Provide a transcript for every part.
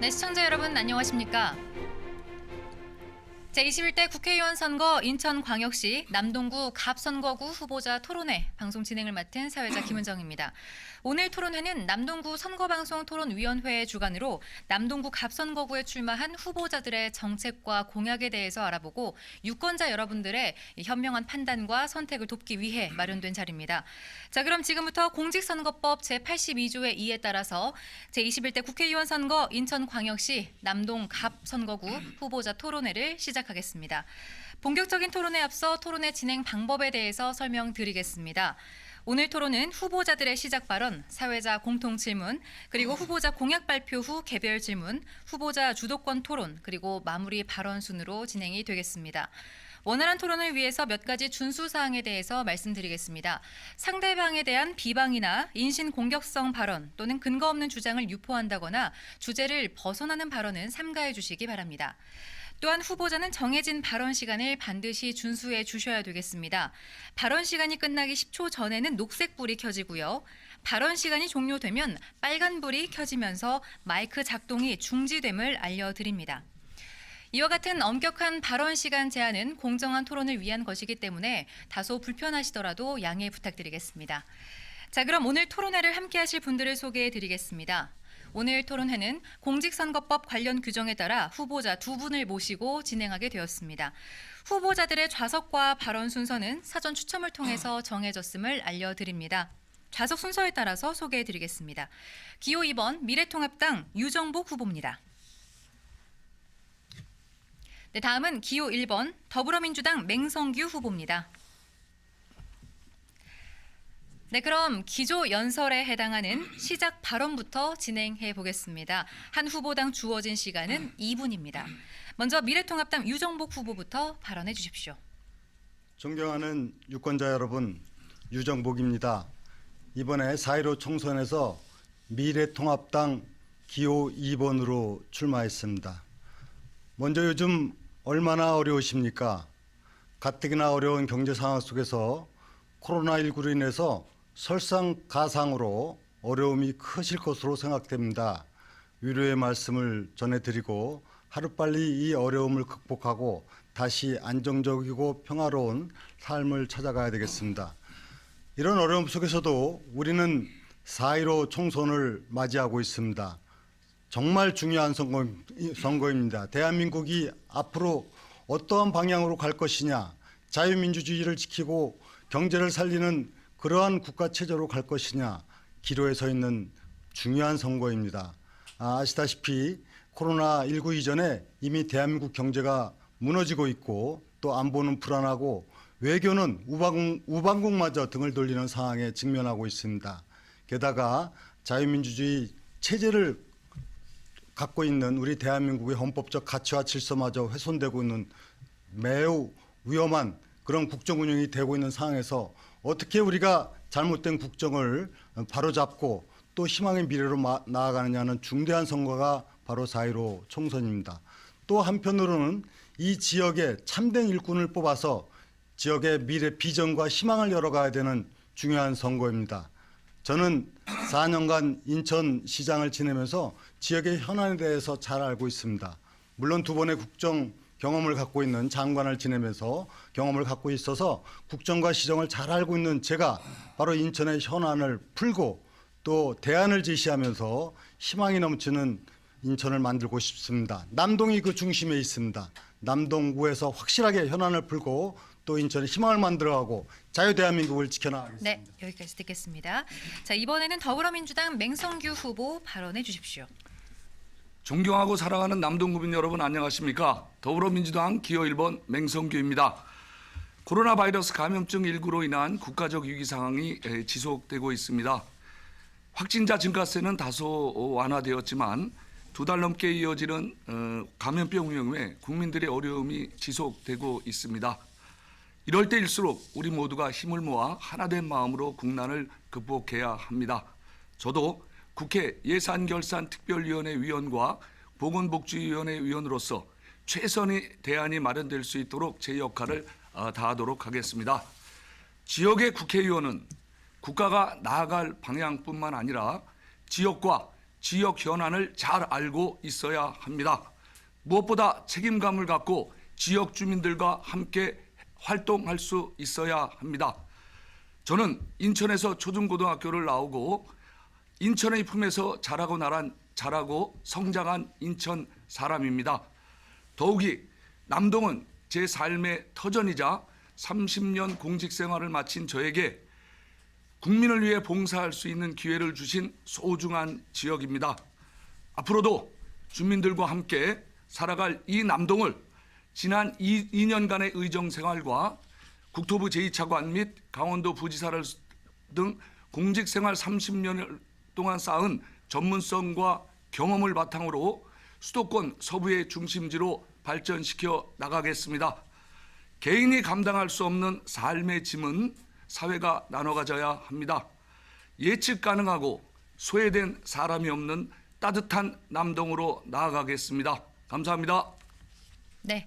네, 시청자 여러분 안녕하십니까? 제21대 국회의원 선거 인천광역시 남동구 갑선거구 후보자 토론회 방송 진행을 맡은 사회자 김은정입니다. 오늘 토론회는 남동구 선거방송토론위원회 주관으로 남동구 갑선거구에 출마한 후보자들의 정책과 공약에 대해서 알아보고 유권자 여러분들의 현명한 판단과 선택을 돕기 위해 마련된 자리입니다. 자, 그럼 지금부터 공직선거법 제82조의 2에 따라서 제21대 국회의원 선거 인천광역시 남동 갑선거구 후보자 토론회를 시작하겠습니다. 본격적인 토론에 앞서 토론회 진행 방법에 대해서 설명드리겠습니다. 오늘 토론은 후보자들의 시작 발언, 사회자 공통 질문, 그리고 후보자 공약 발표 후 개별 질문, 후보자 주도권 토론, 그리고 마무리 발언 순으로 진행이 되겠습니다. 원활한 토론을 위해서 몇 가지 준수 사항에 대해서 말씀드리겠습니다. 상대방에 대한 비방이나 인신 공격성 발언 또는 근거 없는 주장을 유포한다거나 주제를 벗어나는 발언은 삼가해 주시기 바랍니다. 또한 후보자는 정해진 발언 시간을 반드시 준수해 주셔야 되겠습니다. 발언 시간이 끝나기 10초 전에는 녹색 불이 켜지고요. 발언 시간이 종료되면 빨간 불이 켜지면서 마이크 작동이 중지됨을 알려드립니다. 이와 같은 엄격한 발언 시간 제한은 공정한 토론을 위한 것이기 때문에 다소 불편하시더라도 양해 부탁드리겠습니다. 자, 그럼 오늘 토론회를 함께 하실 분들을 소개해 드리겠습니다. 오늘 토론회는 공직선거법 관련 규정에 따라 후보자 두 분을 모시고 진행하게 되었습니다. 후보자들의 좌석과 발언 순서는 사전 추첨을 통해서 정해졌음을 알려드립니다. 좌석 순서에 따라서 소개해 드리겠습니다. 기호 2번 미래통합당 유정복 후보입니다. 네, 다음은 기호 1번 더불어민주당 맹성규 후보입니다. 네, 그럼 기조 연설에 해당하는 시작 발언부터 진행해 보겠습니다. 한 후보당 주어진 시간은 2분입니다. 먼저 미래통합당 유정복 후보부터 발언해 주십시오. 존경하는 유권자 여러분, 유정복입니다. 이번에 4.15 총선에서 미래통합당 기호 2번으로 출마했습니다. 먼저 요즘 얼마나 어려우십니까? 가뜩이나 어려운 경제 상황 속에서 코로나19로 인해서 설상가상으로 어려움이 크실 것으로 생각됩니다. 위로의 말씀을 전해드리고 하루빨리 이 어려움을 극복하고 다시 안정적이고 평화로운 삶을 찾아가야 되겠습니다. 이런 어려움 속에서도 우리는 4.15 총선을 맞이하고 있습니다. 정말 중요한 선거입니다. 대한민국이 앞으로 어떠한 방향으로 갈 것이냐, 자유민주주의를 지키고 경제를 살리는 그러한 국가체제로 갈 것이냐, 기로에 서 있는 중요한 선거입니다. 아시다시피 코로나19 이전에 이미 대한민국 경제가 무너지고 있고 또 안보는 불안하고 외교는 우방국마저 등을 돌리는 상황에 직면하고 있습니다. 게다가 자유민주주의 체제를 갖고 있는 우리 대한민국의 헌법적 가치와 질서마저 훼손되고 있는 매우 위험한 그런 국정 운영이 되고 있는 상황에서 어떻게 우리가 잘못된 국정을 바로잡고 또 희망의 미래로 나아가느냐는 중대한 선거가 바로 4.15 총선입니다. 또 한편으로는 이 지역에 참된 일꾼을 뽑아서 지역의 미래 비전과 희망을 열어가야 되는 중요한 선거입니다. 저는 4년간 인천시장을 지내면서 지역의 현안에 대해서 잘 알고 있습니다. 물론 두 번의 국정 경험을 갖고 있는 장관을 지내면서 경험을 갖고 있어서 국정과 시정을 잘 알고 있는 제가 바로 인천의 현안을 풀고 또 대안을 제시하면서 희망이 넘치는 인천을 만들고 싶습니다. 남동이 그 중심에 있습니다. 남동구에서 확실하게 현안을 풀고 또 인천에 희망을 만들어가고 자유대한민국을 지켜나가겠습니다. 네, 여기까지 듣겠습니다. 자, 이번에는 더불어민주당 맹성규 후보 발언해 주십시오. 존경하고 사랑하는 남동구민 여러분 안녕하십니까? 더불어민주당 기호 1번 맹성규입니다. 코로나 바이러스 감염증 19로 인한 국가적 위기 상황이 지속되고 있습니다. 확진자 증가세는 다소 완화되었지만 두 달 넘게 이어지는 감염병 위험에 국민들의 어려움이 지속되고 있습니다. 이럴 때일수록 우리 모두가 힘을 모아 하나된 마음으로 국난을 극복해야 합니다. 저도 국회 예산결산특별위원회 위원과 보건복지위원회 위원으로서 최선의 대안이 마련될 수 있도록 제 역할을 다하도록 하겠습니다. 지역의 국회의원은 국가가 나아갈 방향뿐만 아니라 지역과 지역 현안을 잘 알고 있어야 합니다. 무엇보다 책임감을 갖고 지역 주민들과 함께 활동할 수 있어야 합니다. 저는 인천에서 초중고등학교를 나오고 인천의 품에서 자라고 성장한 인천 사람입니다. 더욱이 남동은 제 삶의 터전이자 30년 공직 생활을 마친 저에게 국민을 위해 봉사할 수 있는 기회를 주신 소중한 지역입니다. 앞으로도 주민들과 함께 살아갈 이 남동을 지난 2년간의 의정 생활과 국토부 제2차관 및 강원도 부지사를 등 공직 생활 30년을 동안 쌓은 전문성과 경험을 바탕으로 수도권 서부의 중심지로 발전시켜 나가겠습니다. 개인이 감당할 수 없는 삶의 짐은 사회가 나눠 가져야 합니다. 예측 가능하고 소외된 사람이 없는 따뜻한 남동으로 나아가겠습니다. 감사합니다. 네.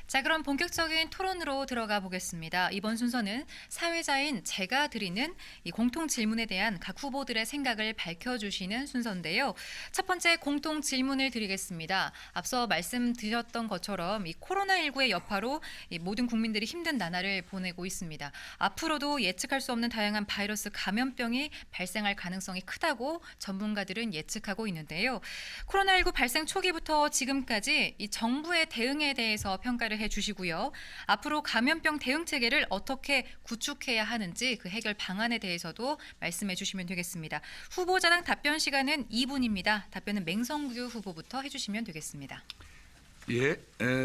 자, 그럼 본격적인 토론으로 들어가 보겠습니다. 이번 순서는 사회자인 제가 드리는 이 공통 질문에 대한 각 후보들의 생각을 밝혀주시는 순서인데요. 첫 번째 공통 질문을 드리겠습니다. 앞서 말씀드렸던 것처럼 이 코로나19의 여파로 이 모든 국민들이 힘든 나날을 보내고 있습니다. 앞으로도 예측할 수 없는 다양한 바이러스 감염병이 발생할 가능성이 크다고 전문가들은 예측하고 있는데요. 코로나19 발생 초기부터 지금까지 이 정부의 대응에 대해서 평가를 해주시고요. 앞으로 감염병 대응 체계를 어떻게 구축해야 하는지 그 해결 방안에 대해서도 말씀해 주시면 되겠습니다. 후보자당 답변 시간은 2분입니다. 답변은 맹성규 후보부터 해주시면 되겠습니다. 예,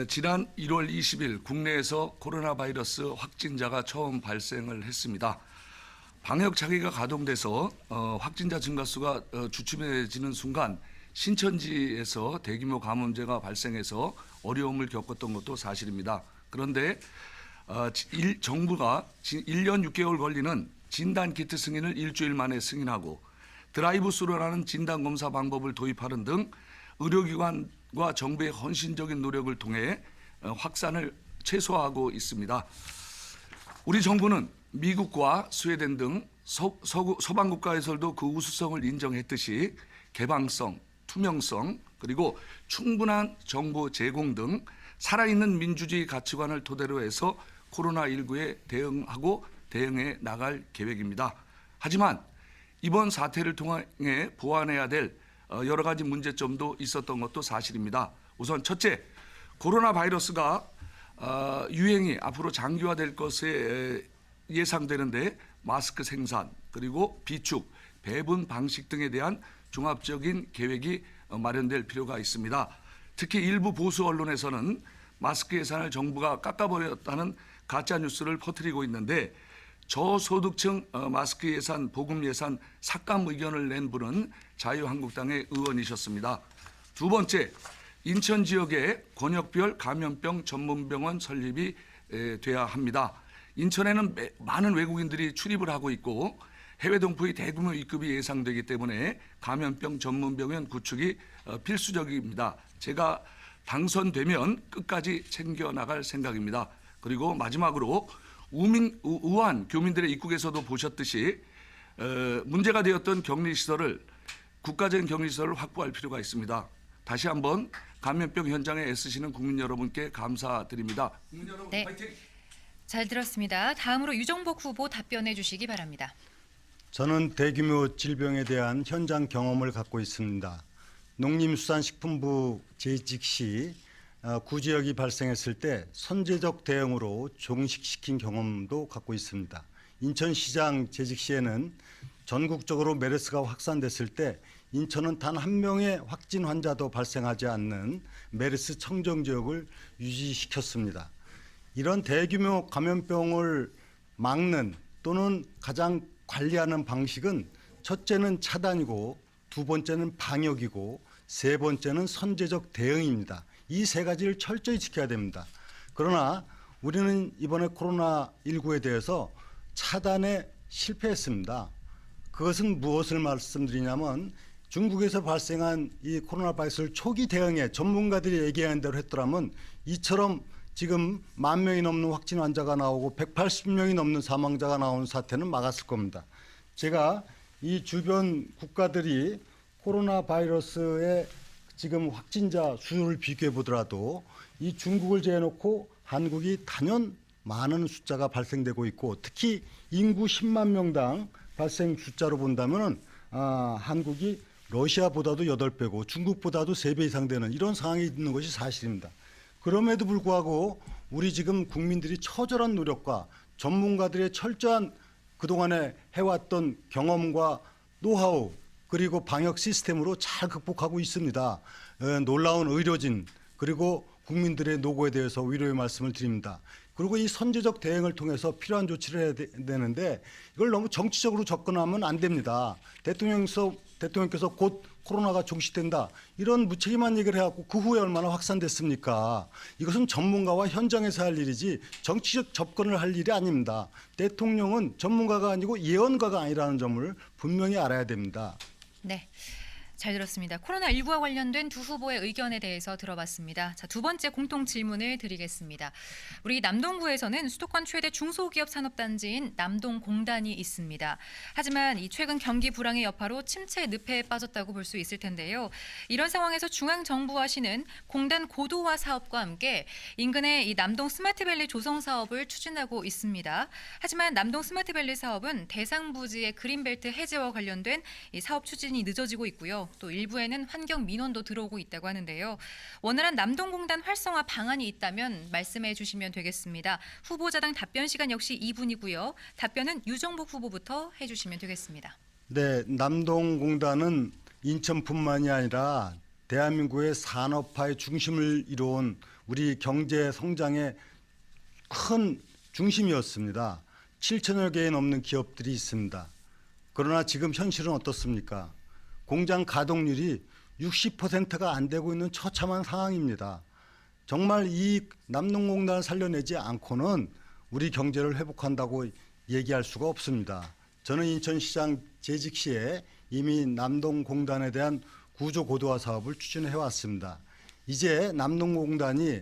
지난 1월 20일 국내에서 코로나 바이러스 확진자가 처음 발생을 했습니다. 방역 차기가 가동돼서 확진자 증가수가 주춤해지는 순간 신천지에서 대규모 감염제가 발생해서 어려움을 겪었던 것도 사실입니다. 그런데 정부가 1년 6개월 걸리는 진단키트 승인을 일주일 만에 승인하고 드라이브 스루라는 진단검사 방법을 도입하는 등 의료기관과 정부의 헌신적인 노력을 통해 확산을 최소화하고 있습니다. 우리 정부는 미국과 스웨덴 등 서방 국가에서도 그 우수성을 인정했듯이 개방성, 투명성, 그리고 충분한 정보 제공 등 살아있는 민주주의 가치관을 토대로 해서 코로나19에 대응해 나갈 계획입니다. 하지만 이번 사태를 통해 보완해야 될 여러 가지 문제점도 있었던 것도 사실입니다. 우선 첫째, 코로나 바이러스가 유행이 앞으로 장기화될 것에 예상되는데 마스크 생산, 그리고 비축, 배분 방식 등에 대한 종합적인 계획이 마련될 필요가 있습니다. 특히 일부 보수 언론에서는 마스크 예산을 정부가 깎아버렸다는 가짜 뉴스를 퍼뜨리고 있는데 저소득층 마스크 예산, 보급 예산 삭감 의견을 낸 분은 자유한국당의 의원이셨습니다. 두 번째, 인천 지역에 권역별 감염병 전문병원 설립이 돼야 합니다. 인천에는 많은 외국인들이 출입을 하고 있고 해외 동포의 대규모 입국이 예상되기 때문에 감염병 전문병원 구축이 필수적입니다. 제가 당선되면 끝까지 챙겨나갈 생각입니다. 그리고 마지막으로 우한 교민들의 입국에서도 보셨듯이 문제가 되었던 격리시설을 국가적인 격리시설을 확보할 필요가 있습니다. 다시 한번 감염병 현장에 애쓰시는 국민 여러분께 감사드립니다. 국민 여러분, 네. 파이팅! 잘 들었습니다. 다음으로 유정복 후보 답변해 주시기 바랍니다. 저는 대규모 질병에 대한 현장 경험을 갖고 있습니다. 농림수산식품부 재직 시 구지역이 발생했을 때 선제적 대응으로 종식시킨 경험도 갖고 있습니다. 인천시장 재직 시에는 전국적으로 메르스가 확산됐을 때 인천은 단 한 명의 확진 환자도 발생하지 않는 메르스 청정지역을 유지시켰습니다. 이런 대규모 감염병을 막는 또는 가장 관리하는 방식은 첫째는 차단이고 두 번째는 방역이고 세 번째는 선제적 대응입니다. 이 세 가지를 철저히 지켜야 됩니다. 그러나 우리는 이번에 코로나19에 대해서 차단에 실패했습니다. 그것은 무엇을 말씀드리냐면 중국에서 발생한 이 코로나 바이러스를 초기 대응에 전문가들이 얘기한 대로 했더라면 이처럼 지금 10,000명이 넘는 확진 환자가 나오고 180명이 넘는 사망자가 나오는 사태는 막았을 겁니다. 제가 이 주변 국가들이 코로나 바이러스의 지금 확진자 수를 비교해 보더라도 이 중국을 제외놓고 한국이 단연 많은 숫자가 발생되고 있고, 특히 인구 10만 명당 발생 숫자로 본다면은 한국이 러시아보다도 8배고 중국보다도 3배 이상 되는 이런 상황이 있는 것이 사실입니다. 그럼에도 불구하고 우리 지금 국민들이 처절한 노력과 전문가들의 철저한 그동안에 해왔던 경험과 노하우 그리고 방역 시스템으로 잘 극복하고 있습니다. 놀라운 의료진 그리고 국민들의 노고에 대해서 위로의 말씀을 드립니다. 그리고 이 선제적 대응을 통해서 필요한 조치를 해야 되는데 이걸 너무 정치적으로 접근하면 안 됩니다. 대통령께서 곧 코로나가 종식된다 이런 무책임한 얘기를 해갖고 그 후에 얼마나 확산됐습니까? 이것은 전문가와 현장에서 할 일이지 정치적 접근을 할 일이 아닙니다. 대통령은 전문가가 아니고 예언가가 아니라는 점을 분명히 알아야 됩니다. 네. 잘 들었습니다. 코로나19와 관련된 두 후보의 의견에 대해서 들어봤습니다. 자, 두 번째 공통 질문을 드리겠습니다. 우리 남동구에서는 수도권 최대 중소기업 산업단지인 남동공단이 있습니다. 하지만 이 최근 경기 불황의 여파로 침체 늪에 빠졌다고 볼 수 있을 텐데요. 이런 상황에서 중앙정부와 시는 공단 고도화 사업과 함께 인근의 이 남동 스마트밸리 조성 사업을 추진하고 있습니다. 하지만 남동 스마트밸리 사업은 대상 부지의 그린벨트 해제와 관련된 이 사업 추진이 늦어지고 있고요. 또 일부에는 환경 민원도 들어오고 있다고 하는데요. 원활한 남동공단 활성화 방안이 있다면 말씀해 주시면 되겠습니다. 후보자당 답변 시간 역시 2분이고요. 답변은 유정복 후보부터 해주시면 되겠습니다. 네, 남동공단은 인천뿐만이 아니라 대한민국의 산업화의 중심을 이루어온 우리 경제 성장의 큰 중심이었습니다. 7천여 개에 넘는 기업들이 있습니다. 그러나 지금 현실은 어떻습니까? 공장 가동률이 60%가 안 되고 있는 처참한 상황입니다. 정말 이 남동공단을 살려내지 않고는 우리 경제를 회복한다고 얘기할 수가 없습니다. 저는 인천시장 재직 시에 이미 남동공단에 대한 구조 고도화 사업을 추진해 왔습니다. 이제 남동공단이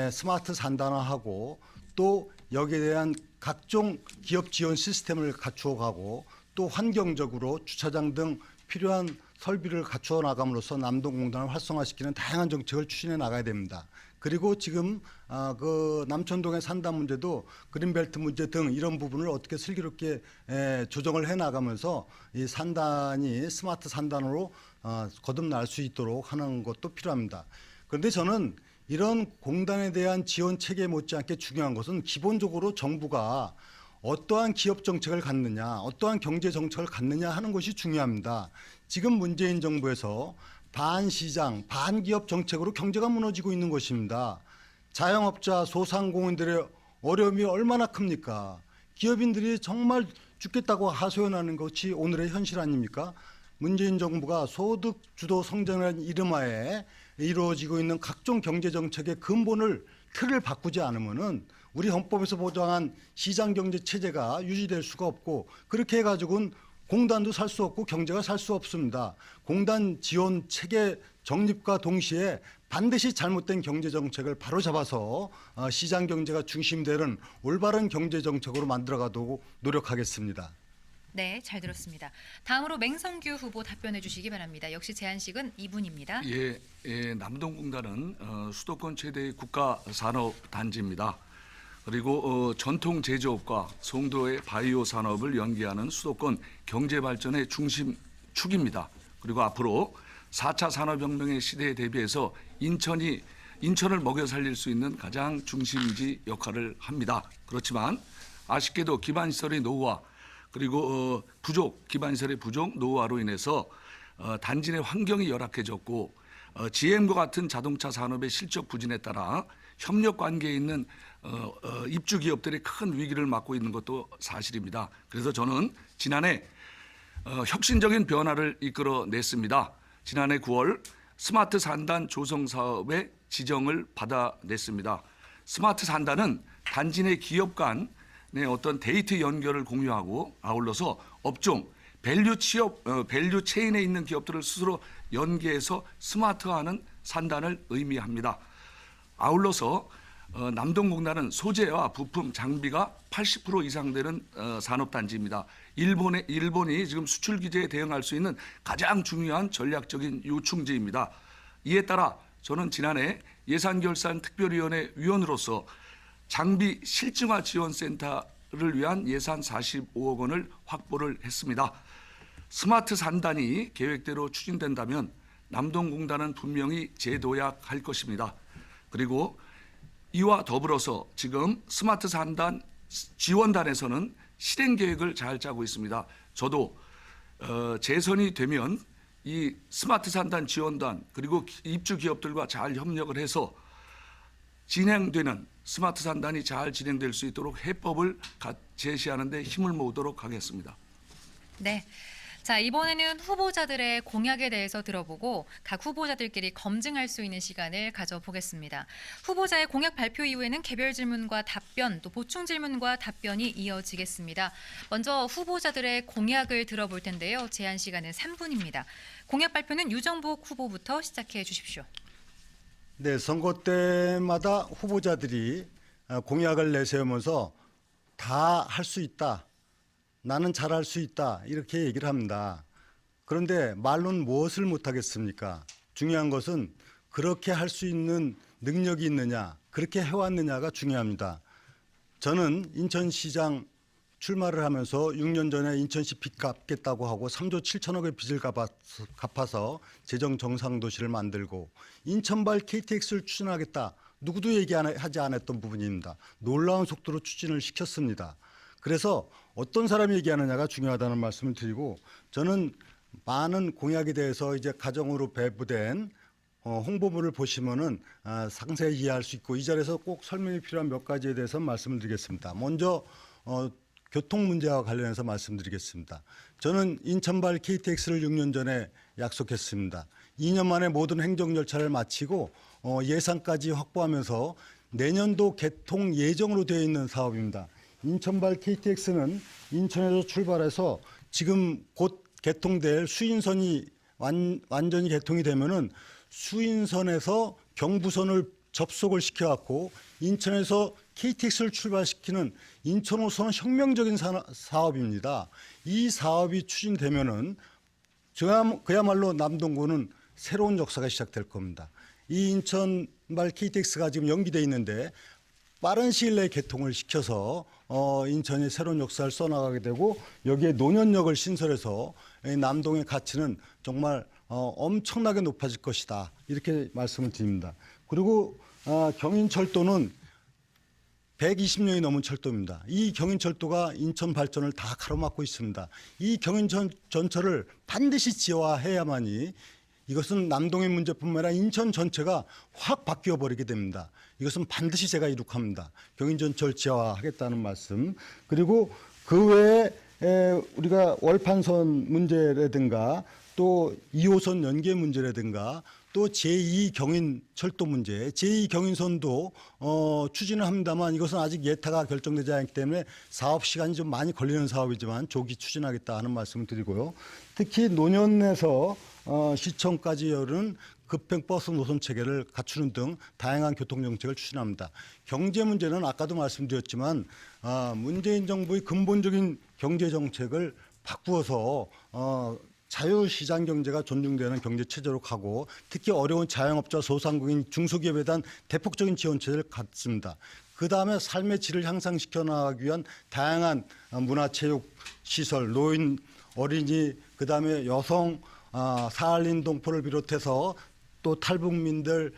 스마트 산단화하고 또 여기에 대한 각종 기업 지원 시스템을 갖추어 가고 또 환경적으로 주차장 등 필요한 설비를 갖추어 나감으로써 남동공단을 활성화시키는 다양한 정책을 추진해 나가야 됩니다. 그리고 지금 그 남천동의 산단 문제도 그린벨트 문제 등 이런 부분을 어떻게 슬기롭게 조정을 해 나가면서 이 산단이 스마트 산단으로 거듭날 수 있도록 하는 것도 필요합니다. 그런데 저는 이런 공단에 대한 지원 체계 못지않게 중요한 것은 기본적으로 정부가 어떠한 기업 정책을 갖느냐, 어떠한 경제 정책을 갖느냐 하는 것이 중요합니다. 지금 문재인 정부에서 반시장, 반기업 정책으로 경제가 무너지고 있는 것입니다. 자영업자, 소상공인들의 어려움이 얼마나 큽니까? 기업인들이 정말 죽겠다고 하소연하는 것이 오늘의 현실 아닙니까? 문재인 정부가 소득 주도 성장이라는 이름하에 이루어지고 있는 각종 경제 정책의 근본을 틀을 바꾸지 않으면은 우리 헌법에서 보장한 시장 경제 체제가 유지될 수가 없고 그렇게 해가지고는 공단도 살 수 없고 경제가 살 수 없습니다. 공단 지원 체계 정립과 동시에 반드시 잘못된 경제 정책을 바로 잡아서 시장 경제가 중심되는 올바른 경제 정책으로 만들어가도록 노력하겠습니다. 네, 잘 들었습니다. 다음으로 맹성규 후보 답변해 주시기 바랍니다. 역시 제한 시간 2분입니다. 남동공단은 수도권 최대의 국가 산업 단지입니다. 그리고 전통 제조업과 송도의 바이오 산업을 연계하는 수도권 경제 발전의 중심축입니다. 그리고 앞으로 4차 산업혁명의 시대에 대비해서 인천을 먹여 살릴 수 있는 가장 중심지 역할을 합니다. 그렇지만 아쉽게도 기반시설의 노후화 그리고 기반시설의 부족 노후화로 인해서 단지 내 환경이 열악해졌고 GM과 같은 자동차 산업의 실적 부진에 따라 협력 관계에 있는 입주 기업들이 큰 위기를 맞고 있는 것도 사실입니다. 그래서 저는 지난해 혁신적인 변화를 이끌어냈습니다. 지난해 9월 스마트 산단 조성 사업의 지정을 받아냈습니다. 스마트 산단은 단지 내 기업 간의 어떤 데이터 연결을 공유하고 아울러서 업종 밸류 체인에 있는 기업들을 스스로 연계해서 스마트화하는 산단을 의미합니다. 아울러서 남동공단은 소재와 부품, 장비가 80% 이상 되는 산업단지입니다. 일본이 지금 수출 규제에 대응할 수 있는 가장 중요한 전략적인 요충지입니다. 이에 따라 저는 지난해 예산결산특별위원회 위원으로서 장비 실증화 지원센터를 위한 예산 45억 원을 확보를 했습니다. 스마트 산단이 계획대로 추진된다면 남동공단은 분명히 재도약할 것입니다. 그리고 이와 더불어서 지금 스마트 산단 지원단에서는 실행 계획을 잘 짜고 있습니다. 저도 재선이 되면 이 스마트 산단 지원단 그리고 입주 기업들과 잘 협력을 해서 진행되는 스마트 산단이 잘 진행될 수 있도록 해법을 제시하는 데 힘을 모으도록 하겠습니다. 네. 자, 이번에는 후보자들의 공약에 대해서 들어보고 각 후보자들끼리 검증할 수 있는 시간을 가져보겠습니다. 후보자의 공약 발표 이후에는 개별 질문과 답변, 또 보충 질문과 답변이 이어지겠습니다. 먼저 후보자들의 공약을 들어볼 텐데요. 제한 시간은 3분입니다. 공약 발표는 유정복 후보부터 시작해 주십시오. 네, 선거 때마다 후보자들이 공약을 내세우면서 다 할 수 있다. 나는 잘할 수 있다. 이렇게 얘기를 합니다. 그런데 말로는 무엇을 못하겠습니까? 중요한 것은 그렇게 할 수 있는 능력이 있느냐, 그렇게 해왔느냐가 중요합니다. 저는 인천시장 출마를 하면서 6년 전에 인천시 빚 갚겠다고 하고 3조 7천억의 빚을 갚아서 재정 정상도시를 만들고 인천발 KTX를 추진하겠다. 누구도 얘기하지 않았던 부분입니다. 놀라운 속도로 추진을 시켰습니다. 그래서 어떤 사람이 얘기하느냐가 중요하다는 말씀을 드리고 저는 많은 공약에 대해서 이제 가정으로 배부된 홍보물을 보시면은 상세히 이해할 수 있고 이 자리에서 꼭 설명이 필요한 몇 가지에 대해서 말씀을 드리겠습니다. 먼저 교통 문제와 관련해서 말씀드리겠습니다. 저는 인천발 KTX를 6년 전에 약속했습니다. 2년 만에 모든 행정 절차를 마치고 예산까지 확보하면서 내년도 개통 예정으로 되어 있는 사업입니다. 인천발 KTX는 인천에서 출발해서 지금 곧 개통될 수인선이 완전히 개통이 되면은 수인선에서 경부선을 접속을 시켜갖고 인천에서 KTX를 출발시키는 인천 호선 혁명적인 사업입니다. 이 사업이 추진되면은 그야말로 남동구는 새로운 역사가 시작될 겁니다. 이 인천발 KTX가 지금 연기돼 있는데 빠른 시일 내에 개통을 시켜서 인천이 새로운 역사를 써나가게 되고 여기에 논현역을 신설해서 남동의 가치는 정말 엄청나게 높아질 것이다. 이렇게 말씀을 드립니다. 그리고 경인철도는 120년이 넘은 철도입니다. 이 경인철도가 인천 발전을 다 가로막고 있습니다. 이 경인전철을 반드시 지어야만이 이것은 남동의 문제뿐만 아니라 인천 전체가 확 바뀌어 버리게 됩니다. 이것은 반드시 제가 이룩합니다. 경인전철 지하화하겠다는 말씀. 그리고 그 외에 우리가 월판선 문제라든가 또 2호선 연계 문제라든가 또 제2경인철도 문제, 제2경인선도 추진을 합니다만 이것은 아직 예타가 결정되지 않기 때문에 사업 시간이 좀 많이 걸리는 사업이지만 조기 추진하겠다 하는 말씀을 드리고요. 특히 노년에서 시청까지 열은 급행버스 노선 체계를 갖추는 등 다양한 교통정책을 추진합니다. 경제 문제는 아까도 말씀드렸지만 문재인 정부의 근본적인 경제정책을 바꾸어서 자유시장 경제가 존중되는 경제체제로 가고 특히 어려운 자영업자 소상공인 중소기업에 대한 대폭적인 지원체제를 갖습니다. 그다음에 삶의 질을 향상시켜 나가기 위한 다양한 문화체육시설, 노인, 어린이, 그다음에 여성, 사할린 동포를 비롯해서 또 탈북민들,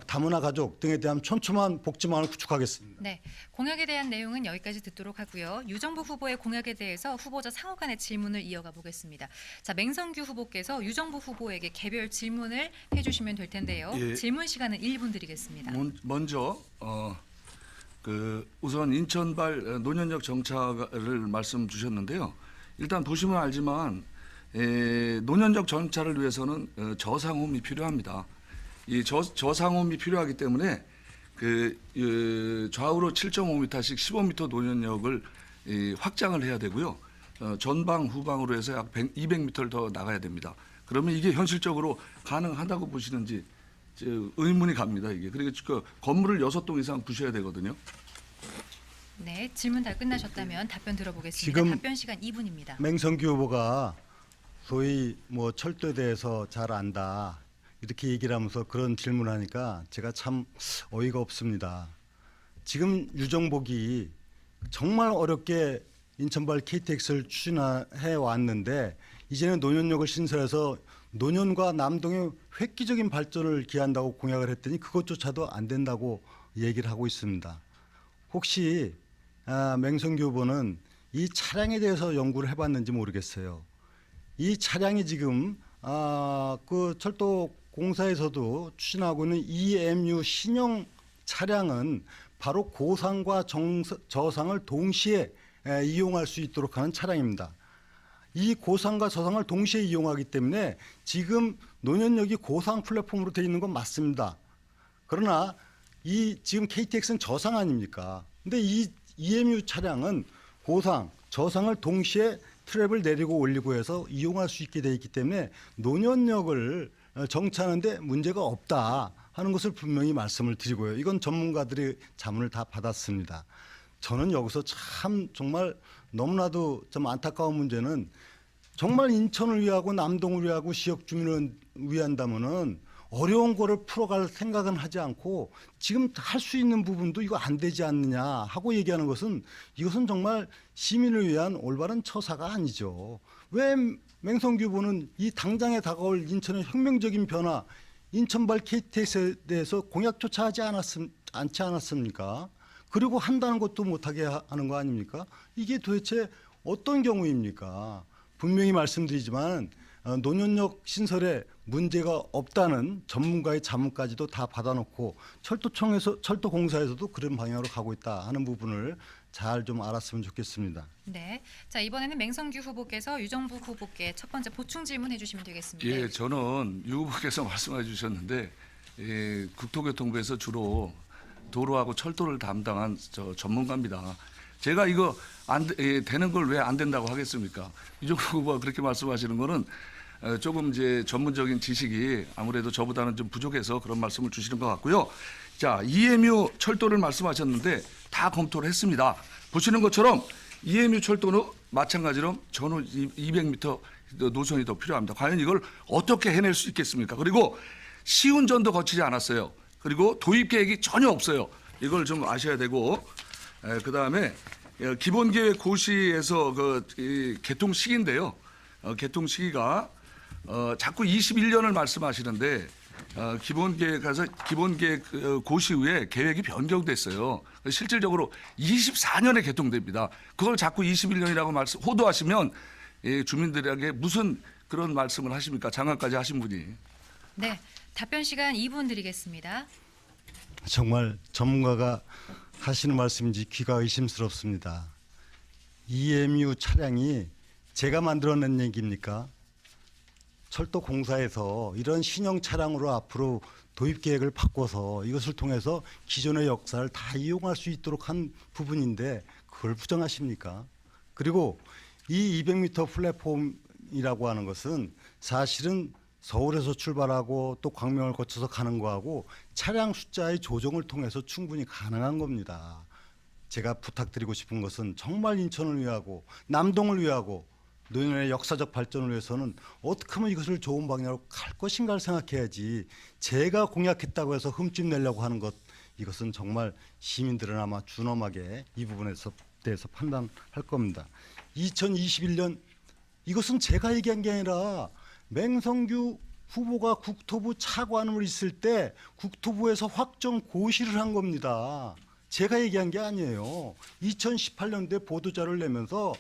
다문화 가족 등에 대한 촘촘한 복지망을 구축하겠습니다. 네, 공약에 대한 내용은 여기까지 듣도록 하고요. 유정복 후보의 공약에 대해서 후보자 상호 간의 질문을 이어가 보겠습니다. 자, 맹성규 후보께서 유정복 후보에게 개별 질문을 해주시면 될 텐데요. 예. 질문 시간은 1분 드리겠습니다. 먼저 우선 인천발 논현역 정차를 말씀 주셨는데요. 일단 보시면 알지만 논현역 정차를 위해서는 저상홈이 필요합니다. 이 저상홈이 필요하기 때문에 좌우로 7.5m씩 15m 논현역을 확장을 해야 되고요. 전방 후방으로 해서 약 200m를 더 나가야 됩니다. 그러면 이게 현실적으로 가능하다고 보시는지 의문이 갑니다. 이게 그리고 건물을 6동 이상 부셔야 되거든요. 네, 질문 다 끝나셨다면 답변 들어보겠습니다. 지금 답변 시간 2분입니다. 맹성규 후보가 소위 뭐 철도에 대해서 잘 안다 이렇게 얘기를 하면서 그런 질문을 하니까 제가 참 어이가 없습니다. 지금 유정복이 정말 어렵게 인천발 KTX를 추진해 왔는데 이제는 논현역을 신설해서 논현과 남동의 획기적인 발전을 기한다고 공약을 했더니 그것조차도 안 된다고 얘기를 하고 있습니다. 혹시 맹성규 후보는 이 차량에 대해서 연구를 해봤는지 모르겠어요. 이 차량이 지금 그 철도 공사에서도 추진하고 있는 EMU 신형 차량은 바로 고상과 저상을 동시에 이용할 수 있도록 하는 차량입니다. 이 고상과 저상을 동시에 이용하기 때문에 지금 논현역이 고상 플랫폼으로 되어 있는 건 맞습니다. 그러나 이 지금 KTX는 저상 아닙니까? 근데 이 EMU 차량은 고상, 저상을 동시에 트랩을 내리고 올리고 해서 이용할 수 있게 되어 있기 때문에 논현역을 정차하는데 문제가 없다 하는 것을 분명히 말씀을 드리고요. 이건 전문가들의 자문을 다 받았습니다. 저는 여기서 참 정말 너무나도 좀 안타까운 문제는 정말 인천을 위하고 남동을 위하고 지역 주민을 위한다면은 어려운 거를 풀어갈 생각은 하지 않고 지금 할 수 있는 부분도 이거 안 되지 않느냐 하고 얘기하는 것은 이것은 정말 시민을 위한 올바른 처사가 아니죠. 왜 맹성규 후보는 이 당장에 다가올 인천의 혁명적인 변화, 인천발 KTX에 대해서 공약조차 하지 않지 않았습니까? 그리고 한다는 것도 못하게 하는 거 아닙니까? 이게 도대체 어떤 경우입니까? 분명히 말씀드리지만 논현역 신설에 문제가 없다는 전문가의 자문까지도 다 받아놓고 철도공사에서도 그런 방향으로 가고 있다 하는 부분을 잘 좀 알았으면 좋겠습니다. 네, 자 이번에는 맹성규 후보께서 유정복 후보께 첫 번째 보충 질문해 주시면 되겠습니다. 예, 저는 유 후보께서 말씀해 주셨는데 국토교통부에서 주로 도로하고 철도를 담당한 전문가입니다. 제가 이거 되는 걸 왜 안 된다고 하겠습니까? 유정복 후보가 그렇게 말씀하시는 거는 조금 이제 전문적인 지식이 아무래도 저보다는 좀 부족해서 그런 말씀을 주시는 것 같고요. 자, EMU 철도를 말씀하셨는데 다 검토를 했습니다. 보시는 것처럼 EMU 철도는 마찬가지로 전후 200m 노선이 더 필요합니다. 과연 이걸 어떻게 해낼 수 있겠습니까? 그리고 시운전도 거치지 않았어요. 그리고 도입 계획이 전혀 없어요. 이걸 좀 아셔야 되고, 그 다음에 기본계획 고시에서 개통 시기인데요. 개통 시기가 자꾸 21년을 말씀하시는데 기본계획 고시 후에 계획이 변경됐어요. 실질적으로 24년에 개통됩니다. 그걸 자꾸 21년이라고 호도하시면 주민들에게 무슨 그런 말씀을 하십니까? 장관까지 하신 분이. 네, 답변 시간 2분 드리겠습니다. 정말 전문가가 하시는 말씀인지 귀가 의심스럽습니다. EMU 차량이 제가 만들어낸 얘기입니까? 철도 공사에서 이런 신형 차량으로 앞으로 도입 계획을 바꿔서 이것을 통해서 기존의 역사를 다 이용할 수 있도록 한 부분인데 그걸 부정하십니까? 그리고 이 200m 플랫폼이라고 하는 것은 사실은 서울에서 출발하고 또 광명을 거쳐서 가는 거하고 차량 숫자의 조정을 통해서 충분히 가능한 겁니다. 제가 부탁드리고 싶은 것은 정말 인천을 위하고 남동을 위하고 노년의 역사적 발전을 위해서는 어떻게 하면 이것을 좋은 방향으로 갈 것인가를 생각해야지 제가 공약했다고 해서 흠집 내려고 하는 것 이것은 정말 시민들은 아마 준엄하게 이 부분에 대해서 판단할 겁니다. 2021년 이것은 제가 얘기한 게 아니라 맹성규 후보가 국토부 차관으로 있을 때 국토부에서 확정 고시를 한 겁니다. 제가 얘기한 게 아니에요. 2018년도에 보도자료를 내면서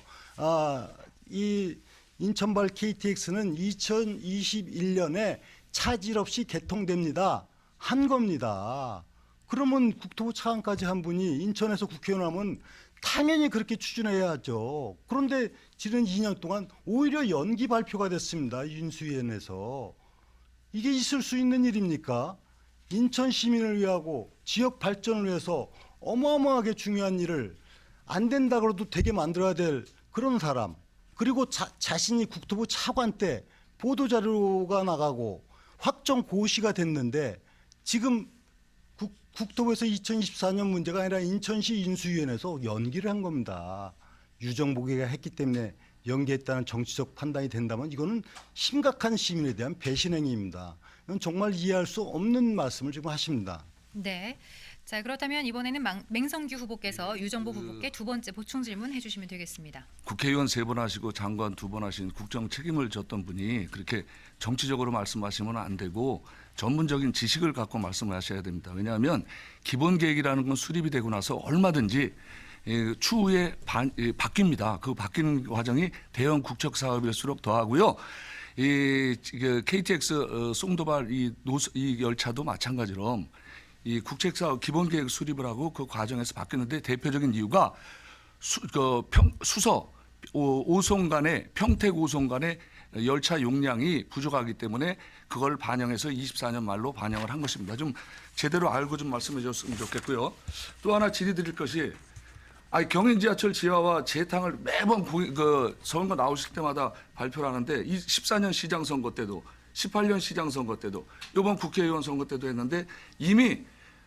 이 인천발 KTX는 2021년에 차질 없이 개통됩니다. 한 겁니다. 그러면 국토부 차관까지 한 분이 인천에서 국회의원 하면 당연히 그렇게 추진해야죠. 그런데 지난 2년 동안 오히려 연기 발표가 됐습니다. 윤수위원회에서. 이게 있을 수 있는 일입니까? 인천 시민을 위하고 지역 발전을 위해서 어마어마하게 중요한 일을 안 된다 그래도 되게 만들어야 될 그런 사람. 그리고 자신이 국토부 차관 때 보도자료가 나가고 확정 고시가 됐는데 지금 국토부에서 2024년 문제가 아니라 인천시 인수위원회에서 연기를 한 겁니다. 유정복이가 했기 때문에 연기했다는 정치적 판단이 된다면 이거는 심각한 시민에 대한 배신 행위입니다. 이건 정말 이해할 수 없는 말씀을 지금 하십니다. 네. 자, 그렇다면 이번에는 맹성규 후보께서 유정복 후보께 두 번째 보충 질문 해주시면 되겠습니다. 국회의원 3번 하시고 장관 2번 하신 국정 책임을 졌던 분이 그렇게 정치적으로 말씀하시면 안 되고 전문적인 지식을 갖고 말씀을 하셔야 됩니다. 왜냐하면 기본 계획이라는 건 수립이 되고 나서 얼마든지 추후에 바뀝니다. 그 바뀌는 과정이 대형 국책 사업일수록 더하고요. KTX 송도발 이 열차도 마찬가지로 이 국책 사업 기본 계획 수립을 하고 그 과정에서 바뀌는데 대표적인 이유가 수서 5송 간의 평택 5송 간의 열차 용량이 부족하기 때문에 그걸 반영해서 24년 말로 반영을 한 것입니다. 좀 제대로 알고 좀 말씀해 주셨으면 좋겠고요. 또 하나 질의드릴 것이 경인 지하철 지하화 재탕을 매번 선거 나오실 때마다 발표를 하는데 14년 시장 선거 때도 18년 시장 선거 때도 이번 국회의원 선거 때도 했는데 이미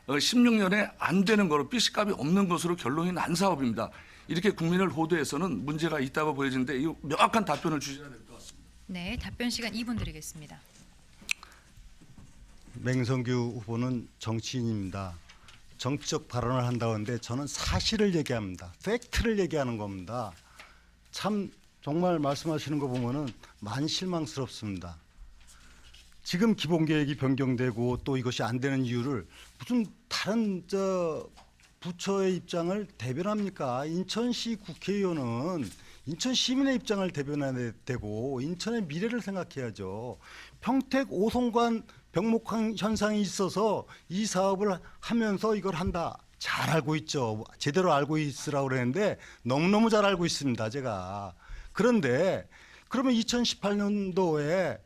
16년에 안 되는 거로 삐식값이 없는 것으로 결론이 난 사업입니다. 이렇게 국민을 호도해서는 문제가 있다고 보여지는데 이 명확한 답변을 주셔야 될 것 같습니다. 네, 답변 시간 2분 드리겠습니다. 맹성규 후보는 정치인입니다. 정치적 발언을 한다는데 저는 사실을 얘기합니다. 팩트를 얘기하는 겁니다. 참 정말 말씀하시는 거 보면은 많이 실망스럽습니다. 지금 기본계획이 변경되고 또 이것이 안 되는 이유를 무슨 다른 부처의 입장을 대변합니까? 인천시 국회의원은 인천 시민의 입장을 대변해야 되고 인천의 미래를 생각해야죠. 평택 5송간 병목 현상이 있어서 이 사업을 하면서 이걸 한다. 잘 알고 있죠. 제대로 알고 있으라고 그랬는데 너무너무 잘 알고 있습니다. 제가. 그런데 그러면 2018년도에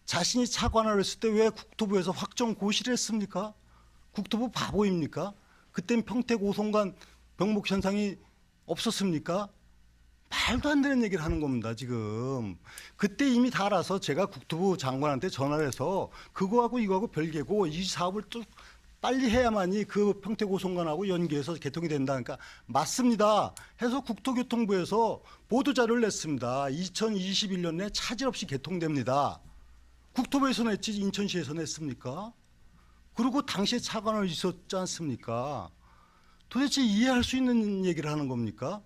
자신이 차관을 했을 때 왜 국토부에서 확정 고시를 했습니까? 국토부 바보입니까? 그땐 평택 5송간 병목 현상이 없었습니까? 말도 안 되는 얘기를 하는 겁니다, 지금. 그때 이미 다 알아서 제가 국토부 장관한테 전화를 해서 그거하고 이거하고 별개고 이 사업을 또 빨리 해야만이 그 평택 5송간하고 연계해서 개통이 된다니까 맞습니다. 해서 국토교통부에서 보도자료를 냈습니다. 2021년 내 차질 없이 개통됩니다. 국토부에서 냈지 인천시에서 냈습니까? 그리고 당시에 차관을 있었지 않습니까? 도대체 이해할 수 있는 얘기를 하는 겁니까?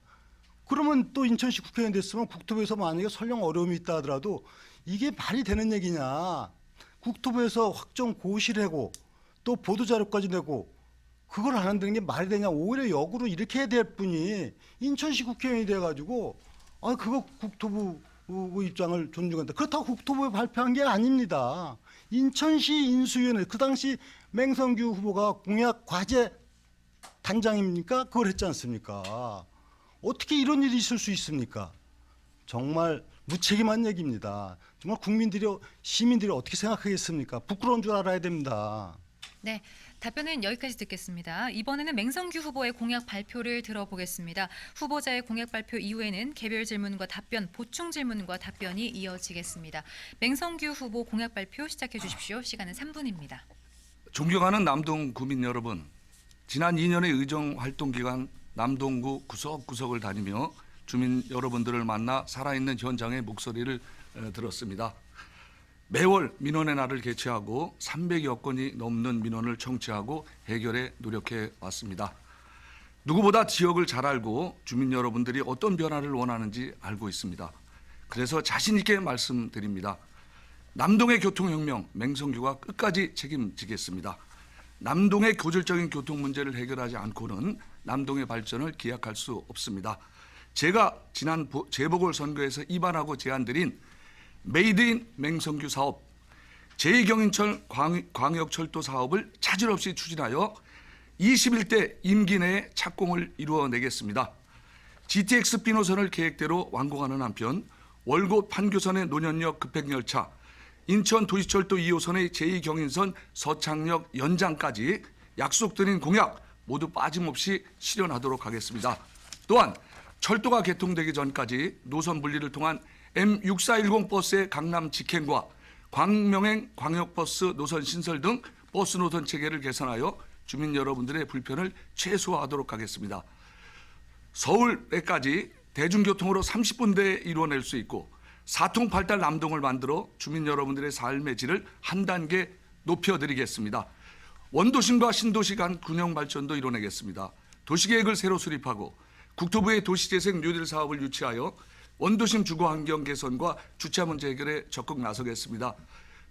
그러면 또 인천시 국회의원 됐으면 국토부에서 만약에 설령 어려움이 있다 하더라도 이게 말이 되는 얘기냐. 국토부에서 확정 고시를 하고 또 보도자료까지 내고 그걸 안 한다는 게 말이 되냐. 오히려 역으로 이렇게 해야 될 분이 인천시 국회의원이 돼가지고 그거 국토부 입장을 존중한다. 그렇다고 국토부에 발표한 게 아닙니다. 인천시 인수위원회 그 당시 맹성규 후보가 공약 과제 단장입니까? 그걸 했지 않습니까? 어떻게 이런 일이 있을 수 있습니까? 정말 무책임한 얘기입니다. 정말 시민들이 어떻게 생각하겠습니까? 부끄러운 줄 알아야 됩니다. 네, 답변은 여기까지 듣겠습니다. 이번에는 맹성규 후보의 공약 발표를 들어보겠습니다. 후보자의 공약 발표 이후에는 개별 질문과 답변, 보충 질문과 답변이 이어지겠습니다. 맹성규 후보 공약 발표 시작해 주십시오. 시간은 3분입니다. 존경하는 남동 구민 여러분, 지난 2년의 의정 활동 기간 남동구 구석구석을 다니며 주민 여러분들을 만나 살아있는 현장의 목소리를 들었습니다. 매월 민원의 날을 개최하고 300여 건이 넘는 민원을 청취하고 해결에 노력해 왔습니다. 누구보다 지역을 잘 알고 주민 여러분들이 어떤 변화를 원하는지 알고 있습니다. 그래서 자신 있게 말씀드립니다. 남동의 교통혁명 맹성규가 끝까지 책임지겠습니다. 남동의 고질적인 교통 문제를 해결하지 않고는 남동의 발전을 기약할 수 없습니다. 제가 지난 재보궐선거에서 입안하고 제안드린 메이드 인 맹성규 사업, 제2경인철 광역철도 사업을 차질 없이 추진하여 21대 임기 내에 착공을 이루어내겠습니다. GTX B 노선을 계획대로 완공하는 한편 월곶 판교선의 노년역 급행열차, 인천 도시철도 2호선의 제2경인선 서창역 연장까지 약속드린 공약 모두 빠짐없이 실현하도록 하겠습니다. 또한 철도가 개통되기 전까지 노선 분리를 통한 M6410 버스의 강남 직행과 광명행 광역버스 노선 신설 등 버스 노선 체계를 개선하여 주민 여러분들의 불편을 최소화하도록 하겠습니다. 서울에까지 대중교통으로 30분대에 이루어낼 수 있고 사통팔달 남동을 만들어 주민 여러분들의 삶의 질을 한 단계 높여드리겠습니다. 원도심과 신도시 간 균형 발전도 이뤄내겠습니다. 도시계획을 새로 수립하고 국토부의 도시재생 뉴딜 사업을 유치하여 원도심 주거 환경 개선과 주차 문제 해결에 적극 나서겠습니다.